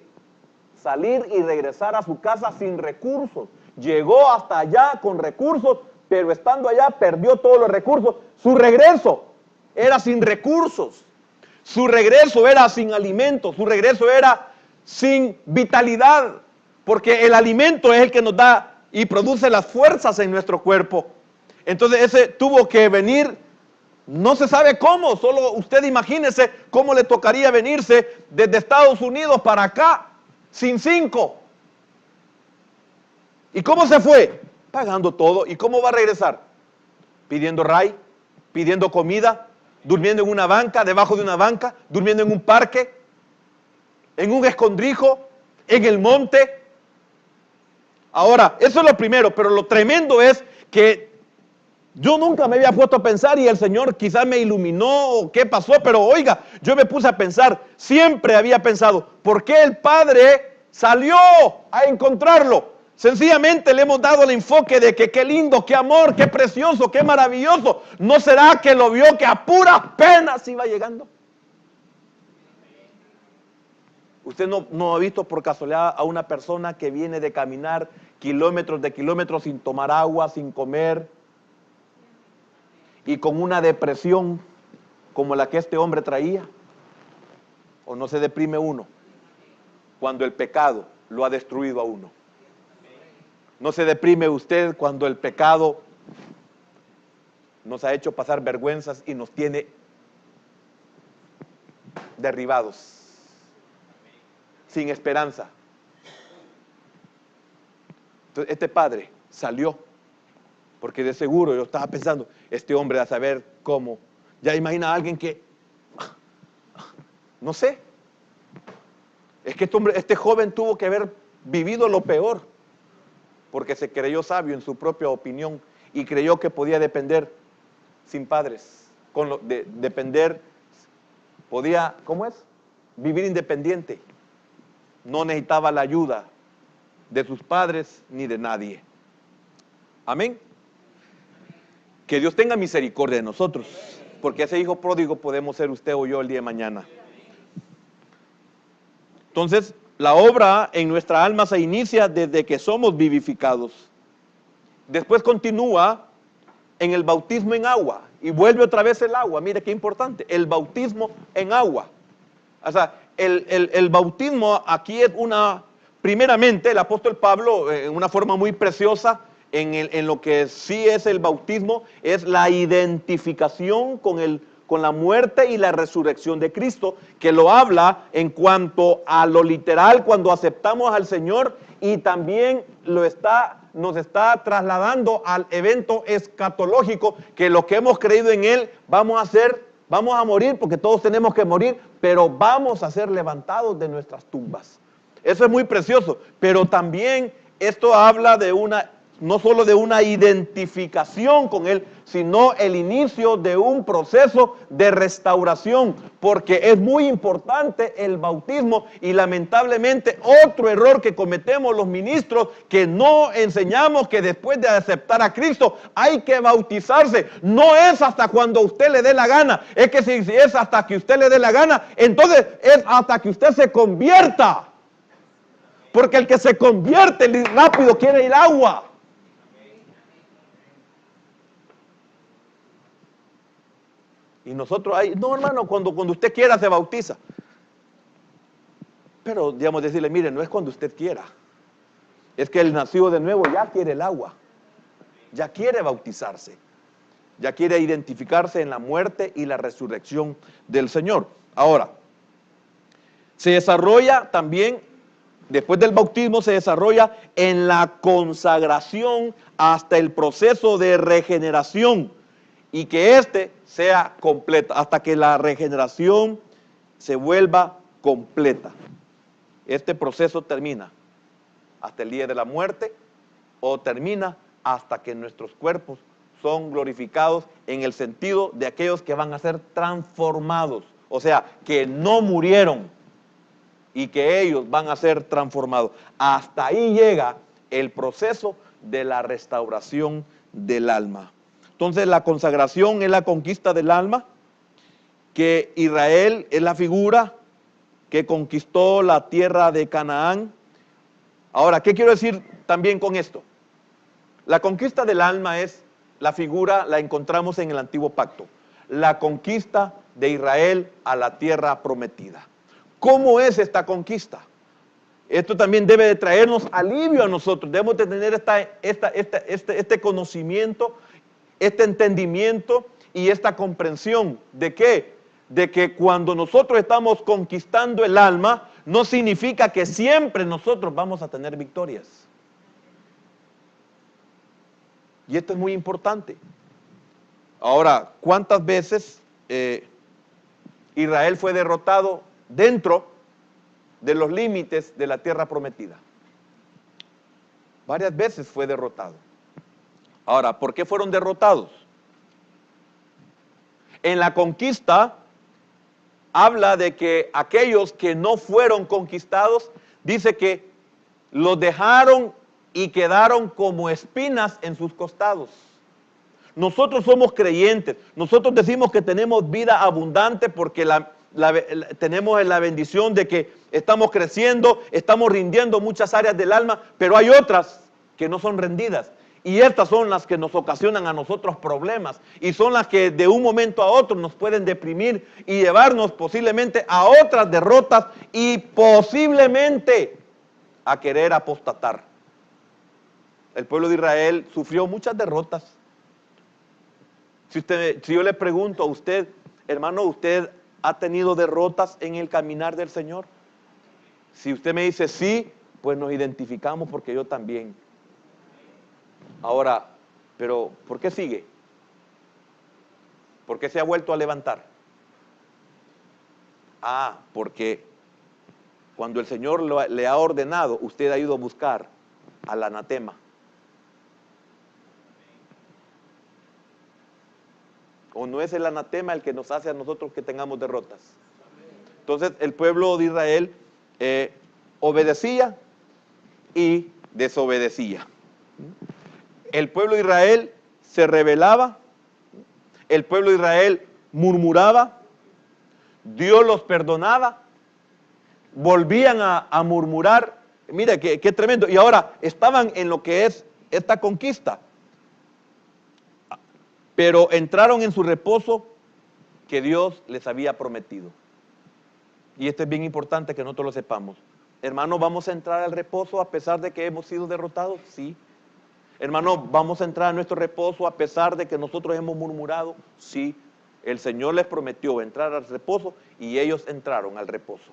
salir y regresar a su casa sin recursos. Llegó hasta allá con recursos, pero estando allá perdió todos los recursos. Su regreso era sin recursos, su regreso era sin alimento, su regreso era sin vitalidad, porque el alimento es el que nos da y produce las fuerzas en nuestro cuerpo. Entonces ese tuvo que venir. No se sabe cómo, solo usted imagínese cómo le tocaría venirse desde Estados Unidos para acá, sin 5. ¿Y cómo se fue? Pagando todo. ¿Y cómo va a regresar? Pidiendo ray, pidiendo comida, durmiendo en una banca, debajo de una banca, durmiendo en un parque, en un escondrijo, en el monte. Ahora, eso es lo primero, pero lo tremendo es que yo nunca me había puesto a pensar y el Señor quizás me iluminó o qué pasó, pero oiga, yo me puse a pensar, siempre había pensado, ¿por qué el Padre salió a encontrarlo? Sencillamente le hemos dado el enfoque de que qué lindo, qué amor, qué precioso, qué maravilloso. ¿No será que lo vio que a puras penas iba llegando? Usted no ha visto por casualidad a una persona que viene de caminar kilómetros de kilómetros sin tomar agua, sin comer, y con una depresión como la que este hombre traía. ¿O no se deprime uno cuando el pecado lo ha destruido a uno? ¿No se deprime usted cuando el pecado nos ha hecho pasar vergüenzas y nos tiene derribados, sin esperanza? Entonces este padre salió, porque de seguro yo estaba pensando, este hombre a saber cómo. Ya imagina a alguien que, no sé, es que este joven tuvo que haber vivido lo peor, porque se creyó sabio en su propia opinión y creyó que podía depender sin padres, depender, podía, ¿cómo es? Vivir independiente, no necesitaba la ayuda de sus padres ni de nadie. Amén. Que Dios tenga misericordia de nosotros, porque ese hijo pródigo podemos ser usted o yo el día de mañana. Entonces, la obra en nuestra alma se inicia desde que somos vivificados. Después continúa en el bautismo en agua y vuelve otra vez el agua. Mire qué importante, el bautismo en agua. O sea, el bautismo aquí es primeramente el apóstol Pablo, en una forma muy preciosa, en lo que sí es el bautismo, es la identificación con la muerte y la resurrección de Cristo, que lo habla en cuanto a lo literal cuando aceptamos al Señor, y también nos está trasladando al evento escatológico, que lo que hemos creído en Él vamos a morir, porque todos tenemos que morir, pero vamos a ser levantados de nuestras tumbas. Eso es muy precioso, pero también esto habla no solo de una identificación con Él, sino el inicio de un proceso de restauración, porque es muy importante el bautismo, y lamentablemente otro error que cometemos los ministros, que no enseñamos que después de aceptar a Cristo hay que bautizarse. No es hasta cuando usted le dé la gana, es que si es hasta que usted le dé la gana, entonces es hasta que usted se convierta, porque el que se convierte rápido quiere ir agua. Y nosotros no hermano, cuando usted quiera se bautiza. Pero digamos decirle, mire, no es cuando usted quiera. Es que el nacido de nuevo ya quiere el agua. Ya quiere bautizarse. Ya quiere identificarse en la muerte y la resurrección del Señor. Ahora, se desarrolla también, después del bautismo, se desarrolla en la consagración hasta el proceso de regeneración. Y que sea completa, hasta que la regeneración se vuelva completa. Este proceso termina hasta el día de la muerte, o termina hasta que nuestros cuerpos son glorificados, en el sentido de aquellos que van a ser transformados. O sea, que no murieron y que ellos van a ser transformados. Hasta ahí llega el proceso de la restauración del alma. Entonces la consagración es la conquista del alma, que Israel es la figura que conquistó la tierra de Canaán. Ahora, ¿qué quiero decir también con esto? La conquista del alma es la figura, la encontramos en el Antiguo Pacto, la conquista de Israel a la tierra prometida. ¿Cómo es esta conquista? Esto también debe de traernos alivio a nosotros. Debemos de tener este conocimiento, este entendimiento y esta comprensión. ¿De qué? De que cuando nosotros estamos conquistando el alma, no significa que siempre nosotros vamos a tener victorias. Y esto es muy importante. Ahora, ¿cuántas veces Israel fue derrotado dentro de los límites de la tierra prometida? Varias veces fue derrotado. Ahora, ¿por qué fueron derrotados? En la conquista habla de que aquellos que no fueron conquistados, dice que los dejaron y quedaron como espinas en sus costados. Nosotros somos creyentes, nosotros decimos que tenemos vida abundante porque tenemos la bendición de que estamos creciendo, estamos rindiendo muchas áreas del alma, pero hay otras que no son rendidas. Y estas son las que nos ocasionan a nosotros problemas y son las que de un momento a otro nos pueden deprimir y llevarnos posiblemente a otras derrotas y posiblemente a querer apostatar. El pueblo de Israel sufrió muchas derrotas. Si yo le pregunto a usted, hermano, ¿usted ha tenido derrotas en el caminar del Señor? Si usted me dice sí, pues nos identificamos porque yo también. Ahora, pero ¿por qué sigue? ¿Por qué se ha vuelto a levantar? Porque cuando el Señor le ha ordenado, usted ha ido a buscar al anatema. ¿O no es el anatema el que nos hace a nosotros que tengamos derrotas? Entonces el pueblo de Israel obedecía y desobedecía. El pueblo de Israel se rebelaba, el pueblo de Israel murmuraba, Dios los perdonaba, volvían a murmurar. Mira qué tremendo. Y ahora estaban en lo que es esta conquista, pero entraron en su reposo que Dios les había prometido. Y esto es bien importante que nosotros lo sepamos. Hermanos, ¿vamos a entrar al reposo a pesar de que hemos sido derrotados? Sí. Hermanos, ¿vamos a entrar a nuestro reposo a pesar de que nosotros hemos murmurado? Sí. El Señor les prometió entrar al reposo y ellos entraron al reposo.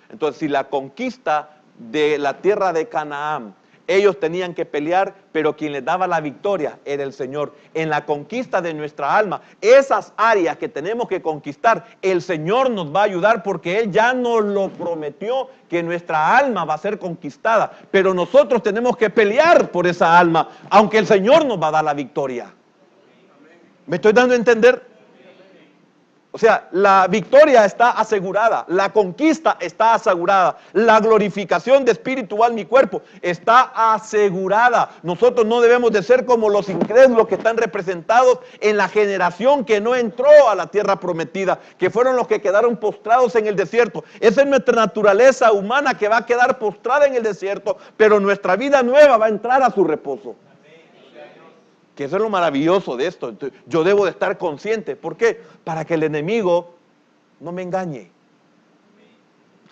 Entonces, si la conquista de la tierra de Canaán, ellos tenían que pelear, pero quien les daba la victoria era el Señor. En la conquista de nuestra alma, esas áreas que tenemos que conquistar, el Señor nos va a ayudar porque Él ya nos lo prometió, que nuestra alma va a ser conquistada. Pero nosotros tenemos que pelear por esa alma, aunque el Señor nos va a dar la victoria. ¿Me estoy dando a entender? O sea, la victoria está asegurada, la conquista está asegurada, la glorificación de espíritu, alma y cuerpo está asegurada. Nosotros no debemos de ser como los incrédulos que están representados en la generación que no entró a la tierra prometida, que fueron los que quedaron postrados en el desierto. Esa es nuestra naturaleza humana que va a quedar postrada en el desierto, pero nuestra vida nueva va a entrar a su reposo. Que eso es lo maravilloso de esto. Yo debo de estar consciente. ¿Por qué? Para que el enemigo no me engañe.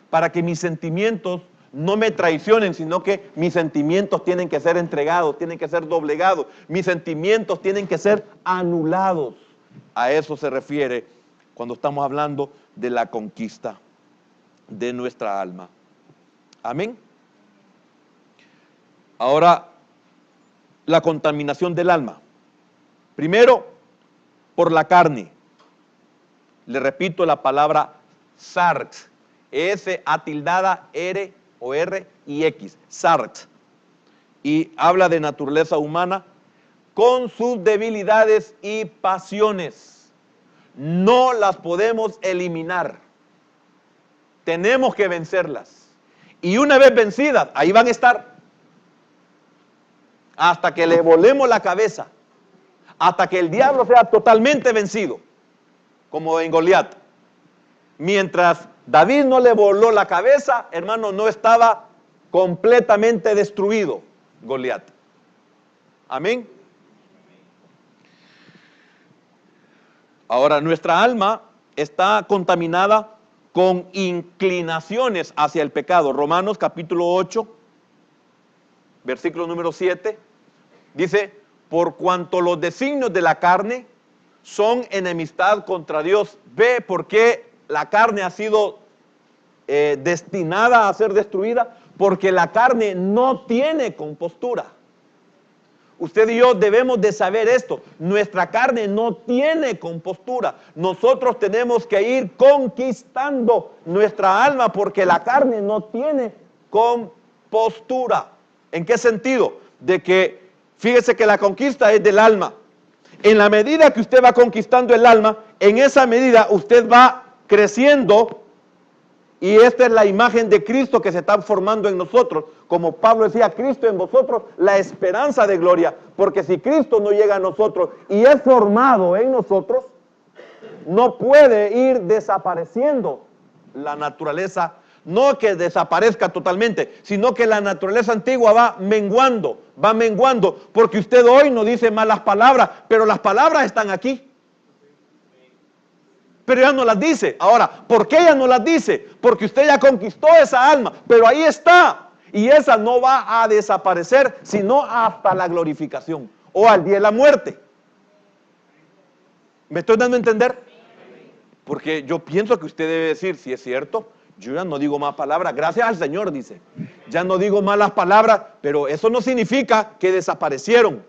Para que mis sentimientos no me traicionen, sino que mis sentimientos tienen que ser entregados, tienen que ser doblegados. Mis sentimientos tienen que ser anulados. A eso se refiere cuando estamos hablando de la conquista de nuestra alma. Amén. Ahora, la contaminación del alma. Primero, por la carne. Le repito la palabra sarx. S-A-R o R y X. Sarx. Y habla de naturaleza humana con sus debilidades y pasiones. No las podemos eliminar. Tenemos que vencerlas. Y una vez vencidas, ahí van a estar. Hasta que le volemos la cabeza, hasta que el diablo sea totalmente vencido, como en Goliat. Mientras David no le voló la cabeza, hermano, no estaba completamente destruido Goliat. Amén. Ahora, nuestra alma está contaminada con inclinaciones hacia el pecado. Romanos capítulo 8. Versículo número 7, dice, por cuanto los designios de la carne son enemistad contra Dios. Ve por qué la carne ha sido destinada a ser destruida, porque la carne no tiene compostura. Usted y yo debemos de saber esto, nuestra carne no tiene compostura. Nosotros tenemos que ir conquistando nuestra alma porque la carne no tiene compostura. ¿En qué sentido? De que, fíjese que la conquista es del alma. En la medida que usted va conquistando el alma, en esa medida usted va creciendo y esta es la imagen de Cristo que se está formando en nosotros. Como Pablo decía, Cristo en vosotros, la esperanza de gloria. Porque si Cristo no llega a nosotros y es formado en nosotros, no puede ir desapareciendo la naturaleza, no que desaparezca totalmente, sino que la naturaleza antigua va menguando, porque usted hoy no dice malas palabras, pero las palabras están aquí. Pero ya no las dice. Ahora, ¿por qué ya no las dice? Porque usted ya conquistó esa alma, pero ahí está. Y esa no va a desaparecer, sino hasta la glorificación o al día de la muerte. ¿Me estoy dando a entender? Porque yo pienso que usted debe decir, si es cierto, yo ya no digo más palabras, gracias al Señor, dice. Ya no digo malas palabras, pero eso no significa que desaparecieron.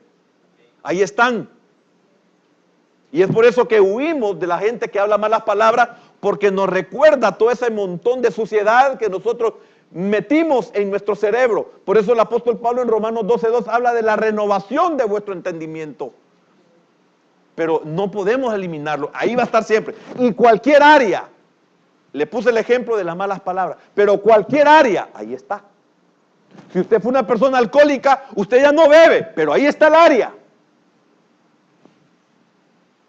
Ahí están. Y es por eso que huimos de la gente que habla malas palabras, porque nos recuerda todo ese montón de suciedad que nosotros metimos en nuestro cerebro. Por eso el apóstol Pablo en Romanos 12:2 habla de la renovación de vuestro entendimiento. Pero no podemos eliminarlo, ahí va a estar siempre. Y cualquier área, le puse el ejemplo de las malas palabras, pero cualquier área, ahí está. Si usted fue una persona alcohólica, usted ya no bebe, pero ahí está el área.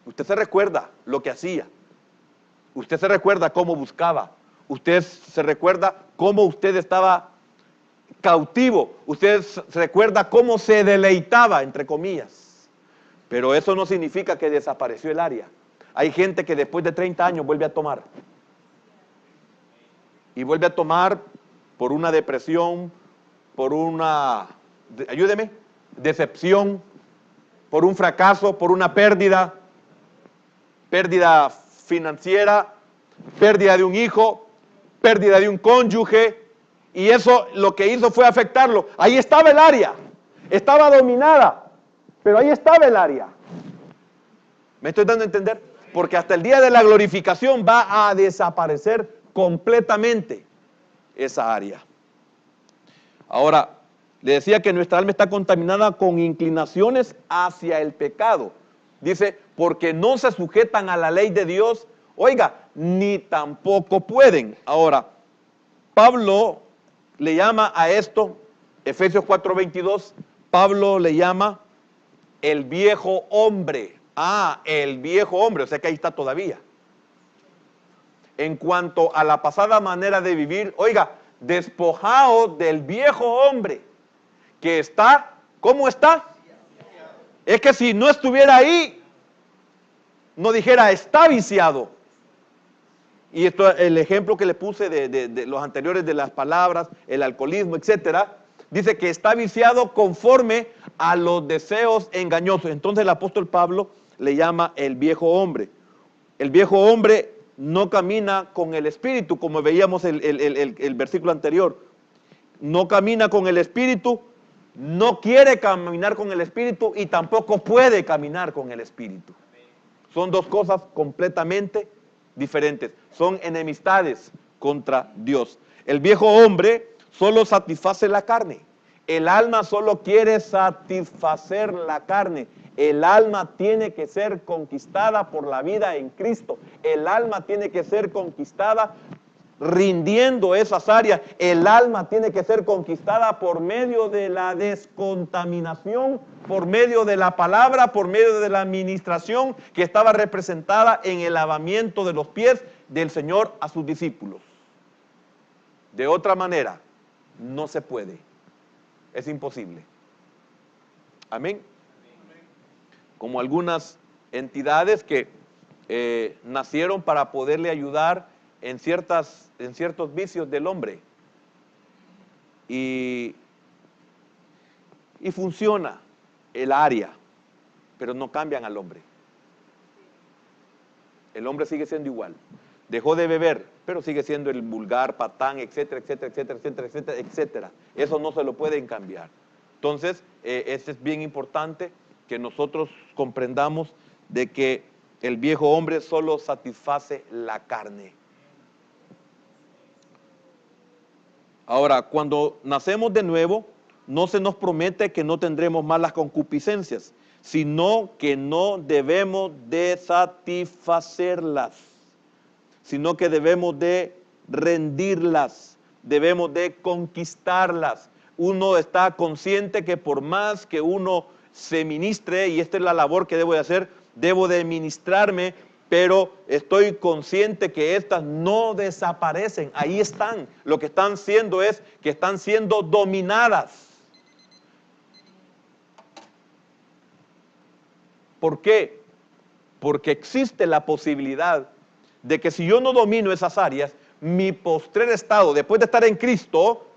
Usted se recuerda lo que hacía. Usted se recuerda cómo buscaba. Usted se recuerda cómo usted estaba cautivo. Usted se recuerda cómo se deleitaba, entre comillas. Pero eso no significa que desapareció el área. Hay gente que después de 30 años vuelve a tomar. Y vuelve a tomar por una depresión, por una, ayúdeme, decepción, por un fracaso, por una pérdida financiera, pérdida de un hijo, pérdida de un cónyuge, y eso lo que hizo fue afectarlo. Ahí estaba el área, estaba dominada, pero ahí estaba el área. ¿Me estoy dando a entender? Porque hasta el día de la glorificación va a desaparecer completamente esa área. Ahora, le decía que nuestra alma está contaminada con inclinaciones hacia el pecado. Dice, porque no se sujetan a la ley de Dios, oiga, ni tampoco pueden. Ahora, Pablo le llama a esto, Efesios 4:22, Pablo le llama el viejo hombre. El viejo hombre, o sea que ahí está todavía. En cuanto a la pasada manera de vivir, oiga, despojado del viejo hombre, que está, ¿cómo está? Es que si no estuviera ahí, no dijera está viciado. Y esto, el ejemplo que le puse de los anteriores de las palabras, el alcoholismo, etcétera, dice que está viciado conforme a los deseos engañosos. Entonces el apóstol Pablo le llama el viejo hombre. El viejo hombre no camina con el espíritu, como veíamos el versículo anterior. No camina con el espíritu, no quiere caminar con el espíritu y tampoco puede caminar con el espíritu. Son dos cosas completamente diferentes. Son enemistades contra Dios. El viejo hombre solo satisface la carne. El alma solo quiere satisfacer la carne. El alma tiene que ser conquistada por la vida en Cristo. El alma tiene que ser conquistada rindiendo esas áreas. El alma tiene que ser conquistada por medio de la descontaminación, por medio de la palabra, por medio de la administración que estaba representada en el lavamiento de los pies del Señor a sus discípulos. De otra manera, no se puede. Es imposible. Amén. Como algunas entidades que nacieron para poderle ayudar en ciertos vicios del hombre. Y funciona el área, pero no cambian al hombre. El hombre sigue siendo igual. Dejó de beber, pero sigue siendo el vulgar, patán, etcétera, etcétera, etcétera, etcétera, etcétera, etcétera. Eso no se lo pueden cambiar. Entonces, es bien importante que nosotros comprendamos de que el viejo hombre solo satisface la carne. Ahora, cuando nacemos de nuevo, no se nos promete que no tendremos malas concupiscencias, sino que no debemos de satisfacerlas, sino que debemos de rendirlas, debemos de conquistarlas. Uno está consciente que por más que uno se ministre, y esta es la labor que debo de hacer, debo de ministrarme, pero estoy consciente que estas no desaparecen, ahí están. Lo que están siendo es que están siendo dominadas. ¿Por qué? Porque existe la posibilidad de que si yo no domino esas áreas, mi postrer estado, después de estar en Cristo,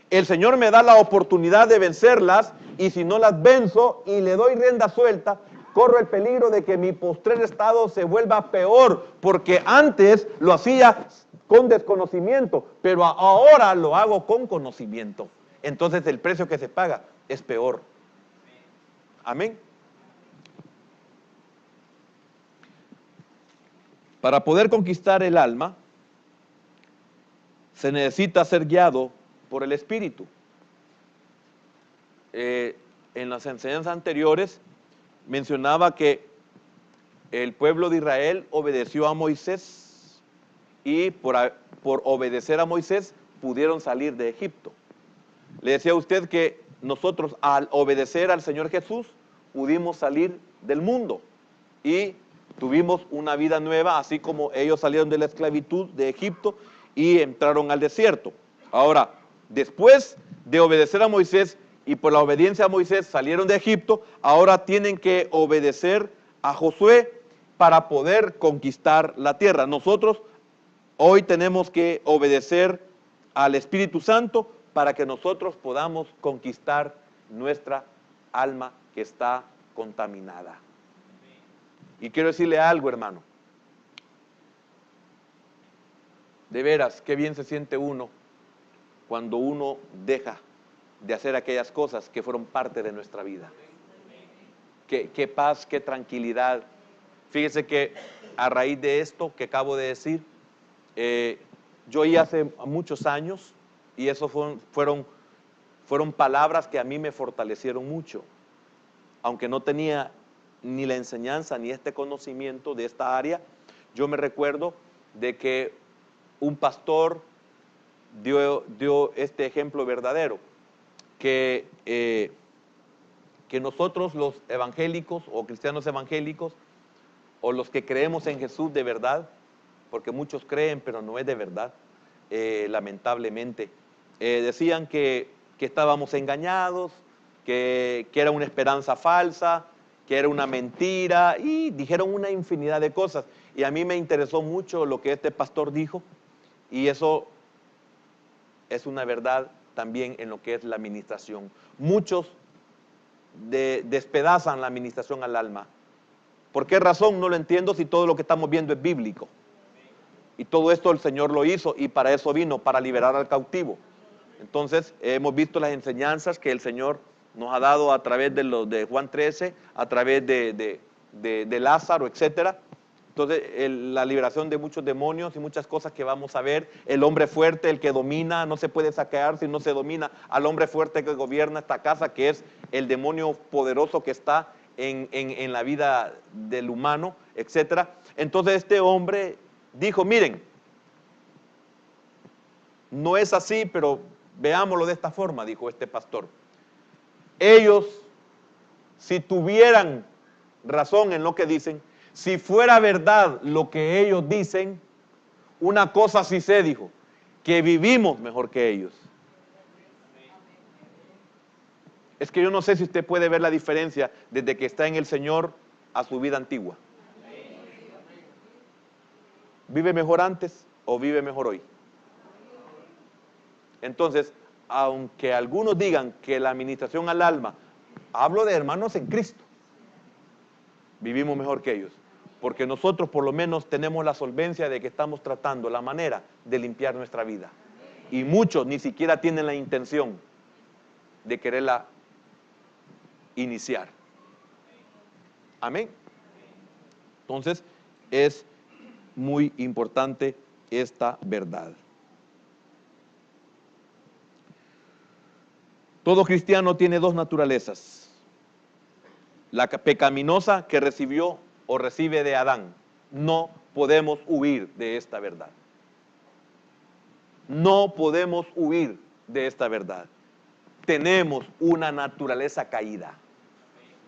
el Señor me da la oportunidad de vencerlas, y si no las venzo y le doy rienda suelta, corro el peligro de que mi postrer estado se vuelva peor, porque antes lo hacía con desconocimiento, pero ahora lo hago con conocimiento. Entonces el precio que se paga es peor. Amén. Para poder conquistar el alma, se necesita ser guiado por el Espíritu. En las enseñanzas anteriores mencionaba que el pueblo de Israel obedeció a Moisés, y por obedecer a Moisés pudieron salir de Egipto. Le decía a usted que nosotros, al obedecer al Señor Jesús, pudimos salir del mundo y tuvimos una vida nueva, así como ellos salieron de la esclavitud de Egipto y entraron al desierto. Ahora, después de obedecer a Moisés y por la obediencia a Moisés salieron de Egipto, ahora tienen que obedecer a Josué para poder conquistar la tierra. Nosotros hoy tenemos que obedecer al Espíritu Santo para que nosotros podamos conquistar nuestra alma que está contaminada. Y quiero decirle algo, hermano. De veras, qué bien se siente uno cuando uno deja de hacer aquellas cosas que fueron parte de nuestra vida. Qué paz, qué tranquilidad. Fíjese que a raíz de esto que acabo de decir, yo oí hace muchos años, y eso fueron palabras que a mí me fortalecieron mucho, aunque no tenía ni la enseñanza ni este conocimiento de esta área. Yo me recuerdo de que un pastor dio este ejemplo verdadero, que nosotros los evangélicos o cristianos evangélicos, o los que creemos en Jesús de verdad, porque muchos creen pero no es de verdad, lamentablemente, decían que estábamos engañados, que era una esperanza falsa, que era una mentira, y dijeron una infinidad de cosas. Y a mí me interesó mucho lo que este pastor dijo, y eso es una verdad también en lo que es la administración. Muchos despedazan la administración al alma. ¿Por qué razón? No lo entiendo, si todo lo que estamos viendo es bíblico. Y todo esto el Señor lo hizo, y para eso vino, para liberar al cautivo. Entonces, hemos visto las enseñanzas que el Señor nos ha dado a través de Juan 13, a través de Lázaro, etcétera. Entonces, la liberación de muchos demonios y muchas cosas que vamos a ver. El hombre fuerte, el que domina, no se puede saquear si no se domina al hombre fuerte que gobierna esta casa, que es el demonio poderoso que está en la vida del humano, etcétera. Entonces, este hombre dijo: miren, no es así, pero veámoslo de esta forma, dijo este pastor. Ellos, si tuvieran razón en lo que dicen, si fuera verdad lo que ellos dicen, una cosa sí sé, dijo, que vivimos mejor que ellos. Es que yo no sé si usted puede ver la diferencia desde que está en el Señor a su vida antigua. ¿Vive mejor antes o vive mejor hoy? Entonces, aunque algunos digan que la administración al alma, hablo de hermanos en Cristo, vivimos mejor que ellos, porque nosotros por lo menos tenemos la solvencia de que estamos tratando la manera de limpiar nuestra vida, y muchos ni siquiera tienen la intención de quererla iniciar. Amén. Entonces, es muy importante esta verdad. Todo cristiano tiene dos naturalezas: la pecaminosa que recibió o recibe de Adán. No podemos huir de esta verdad. No podemos huir de esta verdad. Tenemos una naturaleza caída.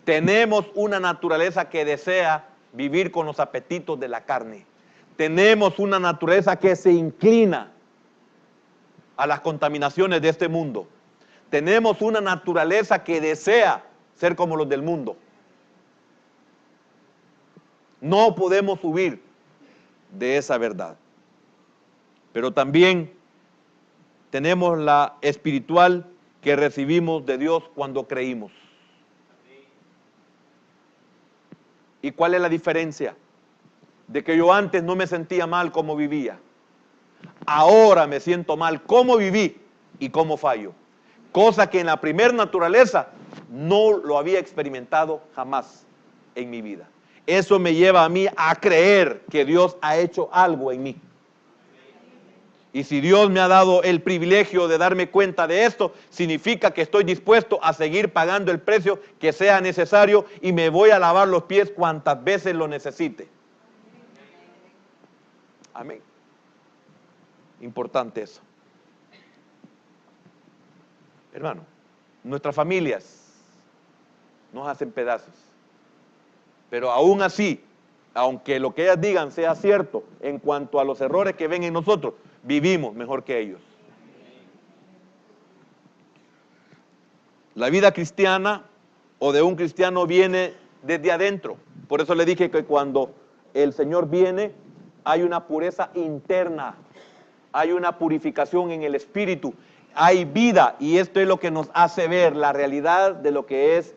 Tenemos una naturaleza que desea vivir con los apetitos de la carne. Tenemos una naturaleza que se inclina a las contaminaciones de este mundo. Tenemos una naturaleza que desea ser como los del mundo. No podemos huir de esa verdad. Pero también tenemos la espiritual que recibimos de Dios cuando creímos. ¿Y cuál es la diferencia? De que yo antes no me sentía mal como vivía. Ahora me siento mal como viví y como fallo. Cosa que en la primer naturaleza no lo había experimentado jamás en mi vida. Eso me lleva a mí a creer que Dios ha hecho algo en mí. Y si Dios me ha dado el privilegio de darme cuenta de esto, significa que estoy dispuesto a seguir pagando el precio que sea necesario y me voy a lavar los pies cuantas veces lo necesite. Amén. Importante eso. Hermano, nuestras familias nos hacen pedazos. Pero aún así, aunque lo que ellas digan sea cierto en cuanto a los errores que ven en nosotros, vivimos mejor que ellos. La vida cristiana o de un cristiano viene desde adentro. Por eso le dije que cuando el Señor viene, hay una pureza interna, hay una purificación en el espíritu, hay vida, y esto es lo que nos hace ver la realidad de lo que es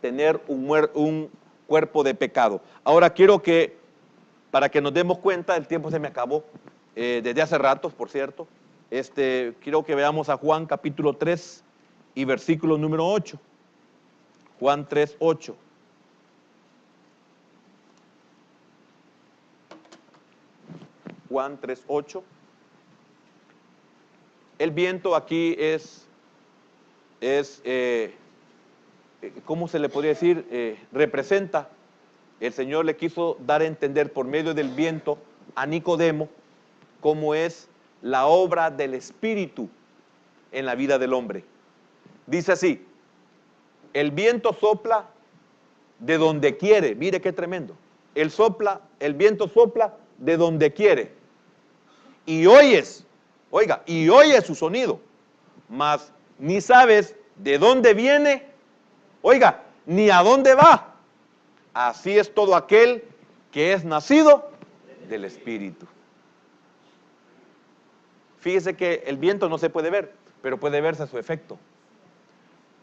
tener un cuerpo de pecado. Ahora quiero que, para que nos demos cuenta, el tiempo se me acabó, desde hace ratos, por cierto, quiero que veamos a Juan capítulo 3 y versículo número 8. Juan 3, 8. Juan 3, 8. El viento aquí es ¿cómo se le podría decir? Representa, el Señor le quiso dar a entender por medio del viento a Nicodemo cómo es la obra del Espíritu en la vida del hombre. Dice así: el viento sopla de donde quiere. Mire qué tremendo. El viento sopla de donde quiere. Y oyes su sonido, mas ni sabes de dónde viene, ni a dónde va. Así es todo aquel que es nacido del Espíritu. Fíjese que el viento no se puede ver, pero puede verse su efecto.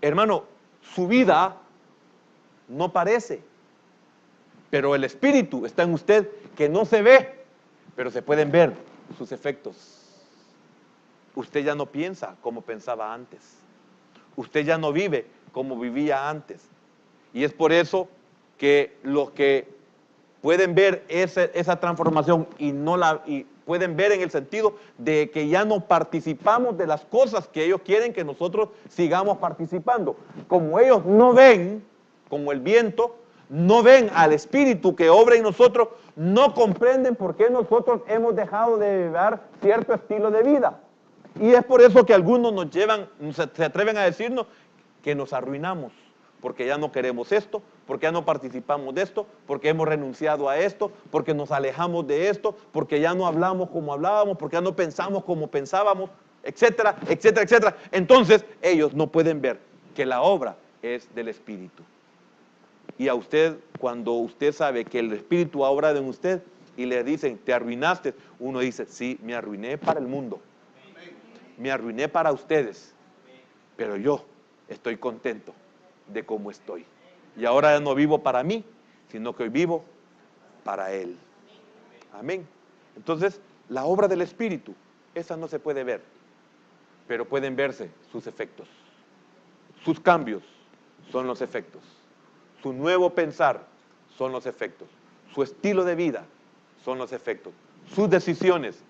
Hermano, su vida no parece, pero el Espíritu está en usted, que no se ve, pero se pueden ver sus efectos. Usted ya no piensa como pensaba antes. Usted ya no vive como vivía antes. Y es por eso que los que pueden ver esa transformación y pueden ver en el sentido de que ya no participamos de las cosas que ellos quieren que nosotros sigamos participando. Como ellos no ven, como el viento, no ven al Espíritu que obra en nosotros, no comprenden por qué nosotros hemos dejado de llevar cierto estilo de vida. Y es por eso que algunos se atreven a decirnos que nos arruinamos, porque ya no queremos esto, porque ya no participamos de esto, porque hemos renunciado a esto, porque nos alejamos de esto, porque ya no hablamos como hablábamos, porque ya no pensamos como pensábamos, etcétera, etcétera, etcétera. Entonces ellos no pueden ver que la obra es del Espíritu. Y a usted, cuando usted sabe que el Espíritu ha obrado en usted y le dicen, te arruinaste, uno dice, sí, me arruiné para el mundo, me arruiné para ustedes, pero yo estoy contento de cómo estoy. Y ahora ya no vivo para mí, sino que hoy vivo para Él. Amén. Entonces, la obra del Espíritu, esa no se puede ver, pero pueden verse sus efectos. Sus cambios son los efectos. Su nuevo pensar son los efectos. Su estilo de vida son los efectos. Sus decisiones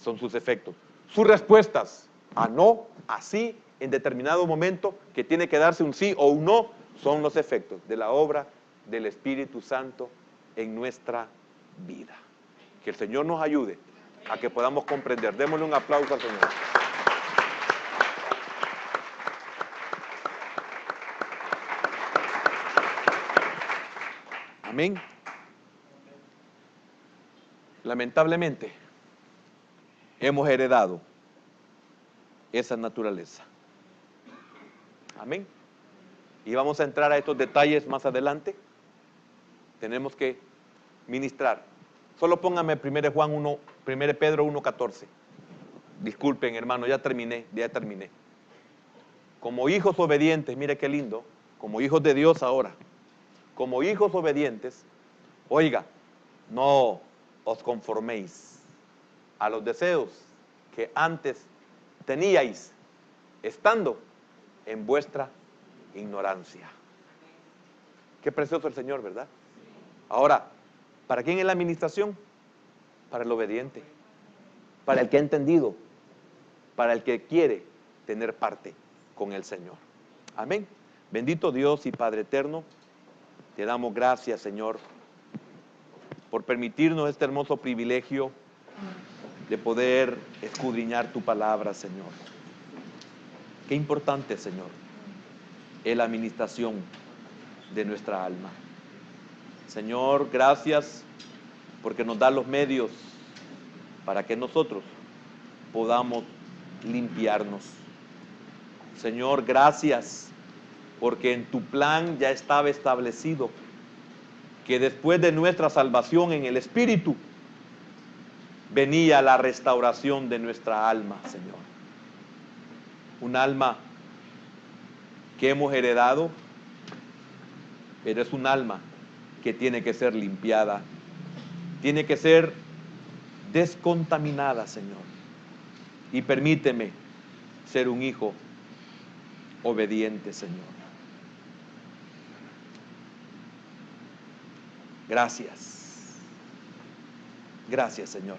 son sus efectos. Sus respuestas a no, a sí, en determinado momento, que tiene que darse un sí o un no, son los efectos de la obra del Espíritu Santo en nuestra vida. Que el Señor nos ayude a que podamos comprender. Démosle un aplauso al Señor. Amén. lamentablemente, hemos heredado esa naturaleza. Amén. Y vamos a entrar a estos detalles más adelante. Tenemos que ministrar. Solo póngame 1 Pedro 1:14. Disculpen, hermano, ya terminé. Como hijos obedientes, mire qué lindo, como hijos de Dios ahora, como hijos obedientes, oiga, no os conforméis a los deseos que antes teníais, estando en vuestra ignorancia. Qué precioso el Señor, ¿verdad? Ahora, ¿para quién es la administración? Para el obediente, para el que ha entendido, para el que quiere tener parte con el Señor. Amén. Bendito Dios y Padre eterno, te damos gracias, Señor, por permitirnos este hermoso privilegio de poder escudriñar tu palabra, Señor. Qué importante, Señor, es la administración de nuestra alma. Señor, gracias porque nos da los medios para que nosotros podamos limpiarnos. Señor, gracias porque en tu plan ya estaba establecido que después de nuestra salvación en el Espíritu venía la restauración de nuestra alma, Señor. Un alma que hemos heredado, pero es un alma que tiene que ser limpiada, tiene que ser descontaminada, Señor. Y permíteme ser un hijo obediente, Señor. Gracias. Gracias, Señor,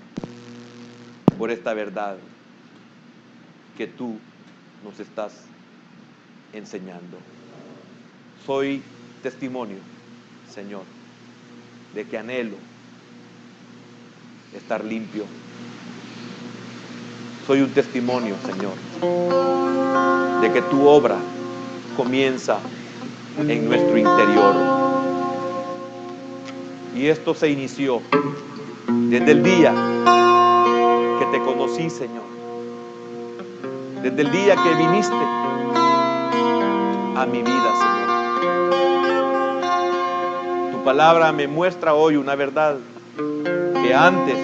por esta verdad que tú nos estás enseñando. Soy testimonio, Señor, de que anhelo estar limpio. Soy un testimonio, Señor, de que tu obra comienza en nuestro interior. Y esto se inició desde el día que te conocí, Señor. Desde el día que viniste a mi vida, Señor. Tu palabra me muestra hoy una verdad, que antes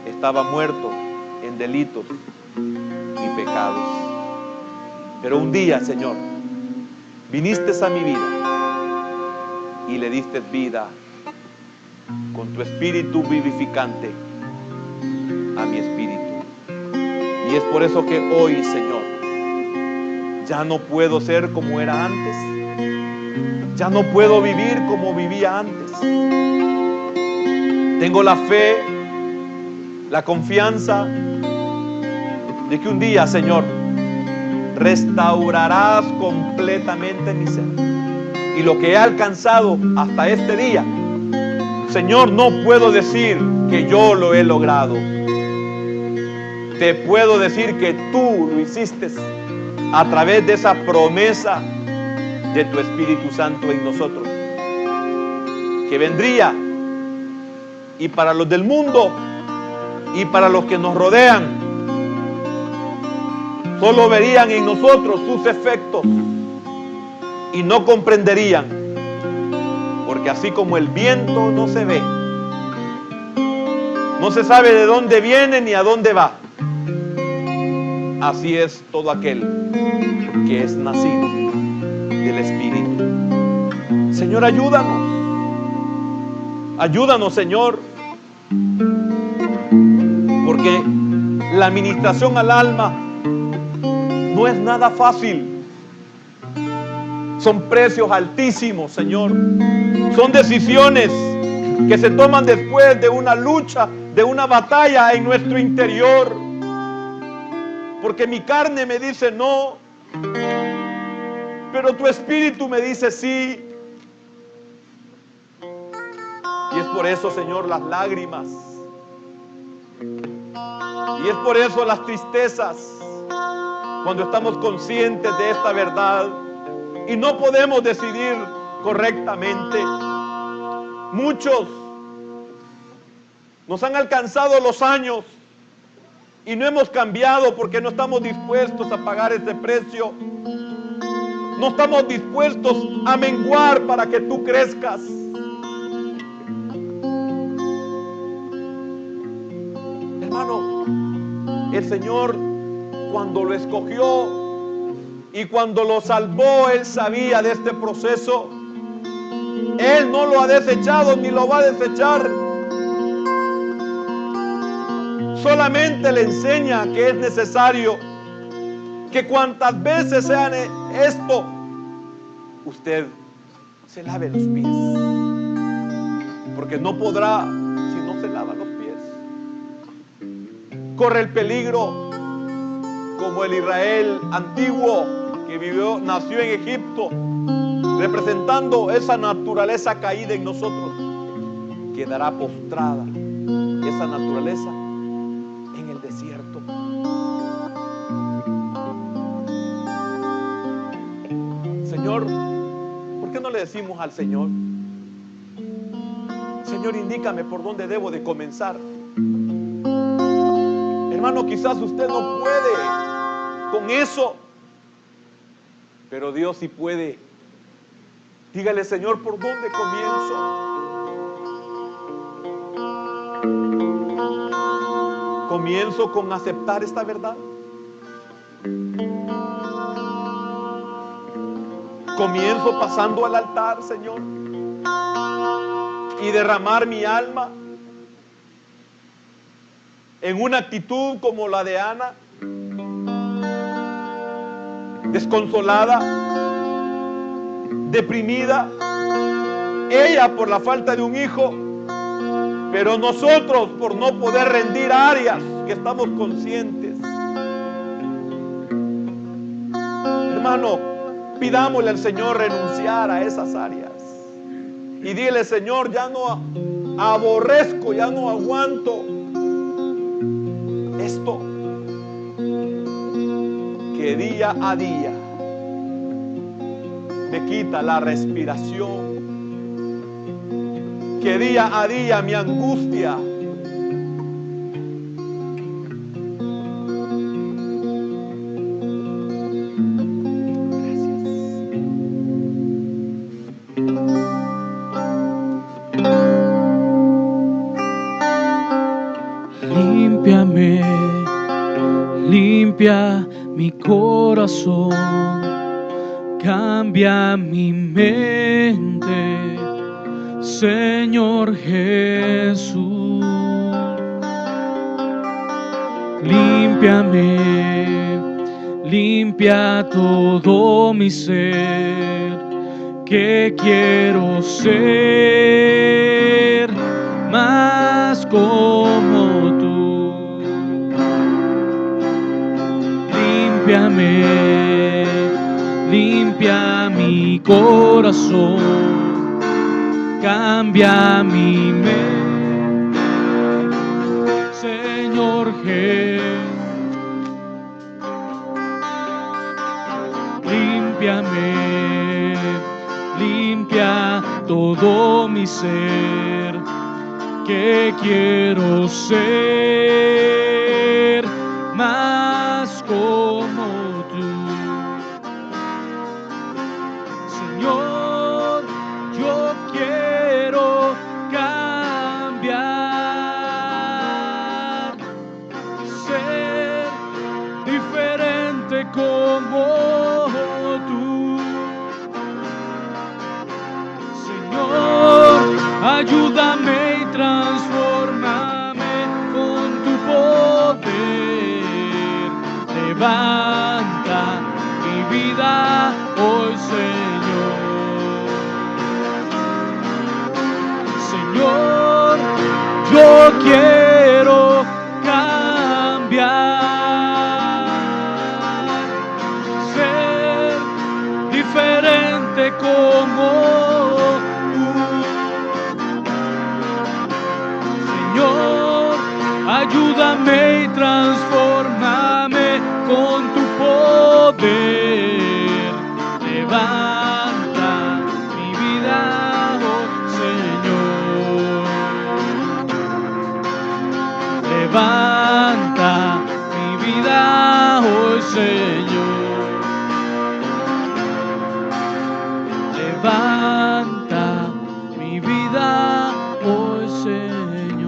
estaba muerto en delitos y pecados. Pero un día, Señor, viniste a mi vida y le diste vida con tu espíritu vivificante a mi espíritu. Y es por eso que hoy, Señor, ya no puedo ser como era antes. Ya no puedo vivir como vivía antes. Tengo la fe, la confianza de que un día, Señor, restaurarás completamente mi ser. Y lo que he alcanzado hasta este día, Señor, no puedo decir que yo lo he logrado. Te puedo decir que tú lo hiciste a través de esa promesa de tu Espíritu Santo en nosotros, que vendría, y para los del mundo y para los que nos rodean, solo verían en nosotros sus efectos y no comprenderían, porque así como el viento no se ve, no se sabe de dónde viene ni a dónde va, así es todo aquel que es nacido del Espíritu. Señor, ayúdanos. Ayúdanos, Señor, porque la administración al alma no es nada fácil. Son precios altísimos, Señor. Son decisiones que se toman después de una lucha, de una batalla en nuestro interior. Porque mi carne me dice no, pero tu espíritu me dice sí. Y es por eso, Señor, las lágrimas. Y es por eso las tristezas, cuando estamos conscientes de esta verdad y no podemos decidir correctamente. Muchos Nos han alcanzado los años y no hemos cambiado porque no estamos dispuestos a pagar ese precio. No estamos dispuestos a menguar para que tú crezcas. Hermano, el Señor cuando lo escogió y cuando lo salvó, Él sabía de este proceso. Él no lo ha desechado ni lo va a desechar. Solamente le enseña que es necesario que cuantas veces sean esto, usted se lave los pies. Porque no podrá si no se lava los pies. Corre el peligro como el Israel antiguo que nació en Egipto, representando esa naturaleza caída en nosotros. Quedará postrada esa naturaleza en el desierto. Señor, ¿por qué no le decimos al Señor: Señor, indícame por dónde debo de comenzar? Hermano, quizás usted no puede con eso, pero Dios sí puede. Dígale: Señor, ¿por dónde comienzo? ¿Comienzo con aceptar esta verdad? ¿Comienzo pasando al altar, Señor, y derramar mi alma en una actitud como la de Ana, desconsolada, deprimida, ella por la falta de un hijo, pero nosotros por no poder rendir áreas que estamos conscientes? Hermano, pidámosle al Señor renunciar a esas áreas y dile: Señor, ya no aborrezco, ya no aguanto esto que día a día me quita la respiración, que día a día me angustia. Límpiame, limpia mi corazón, cambia mi mente, Señor Jesús. Límpiame, limpia todo mi ser, que quiero ser más como tú. Límpiame, limpia mi corazón, cambia mi mente, Señor Jesús. Límpiame, limpia todo mi ser, que quiero ser más como tú. Señor, yo quiero cambiar, ser diferente como tú. Señor, ayúdame y transfórmame con tu poder. Levanta mi vida hoy, Señor. Señor, yo quiero cambiar, ser diferente como tú. Señor, ayúdame y transfórmame con tu poder. Levanta mi vida, oh Señor. Señor. Levanta mi vida, oh Señor.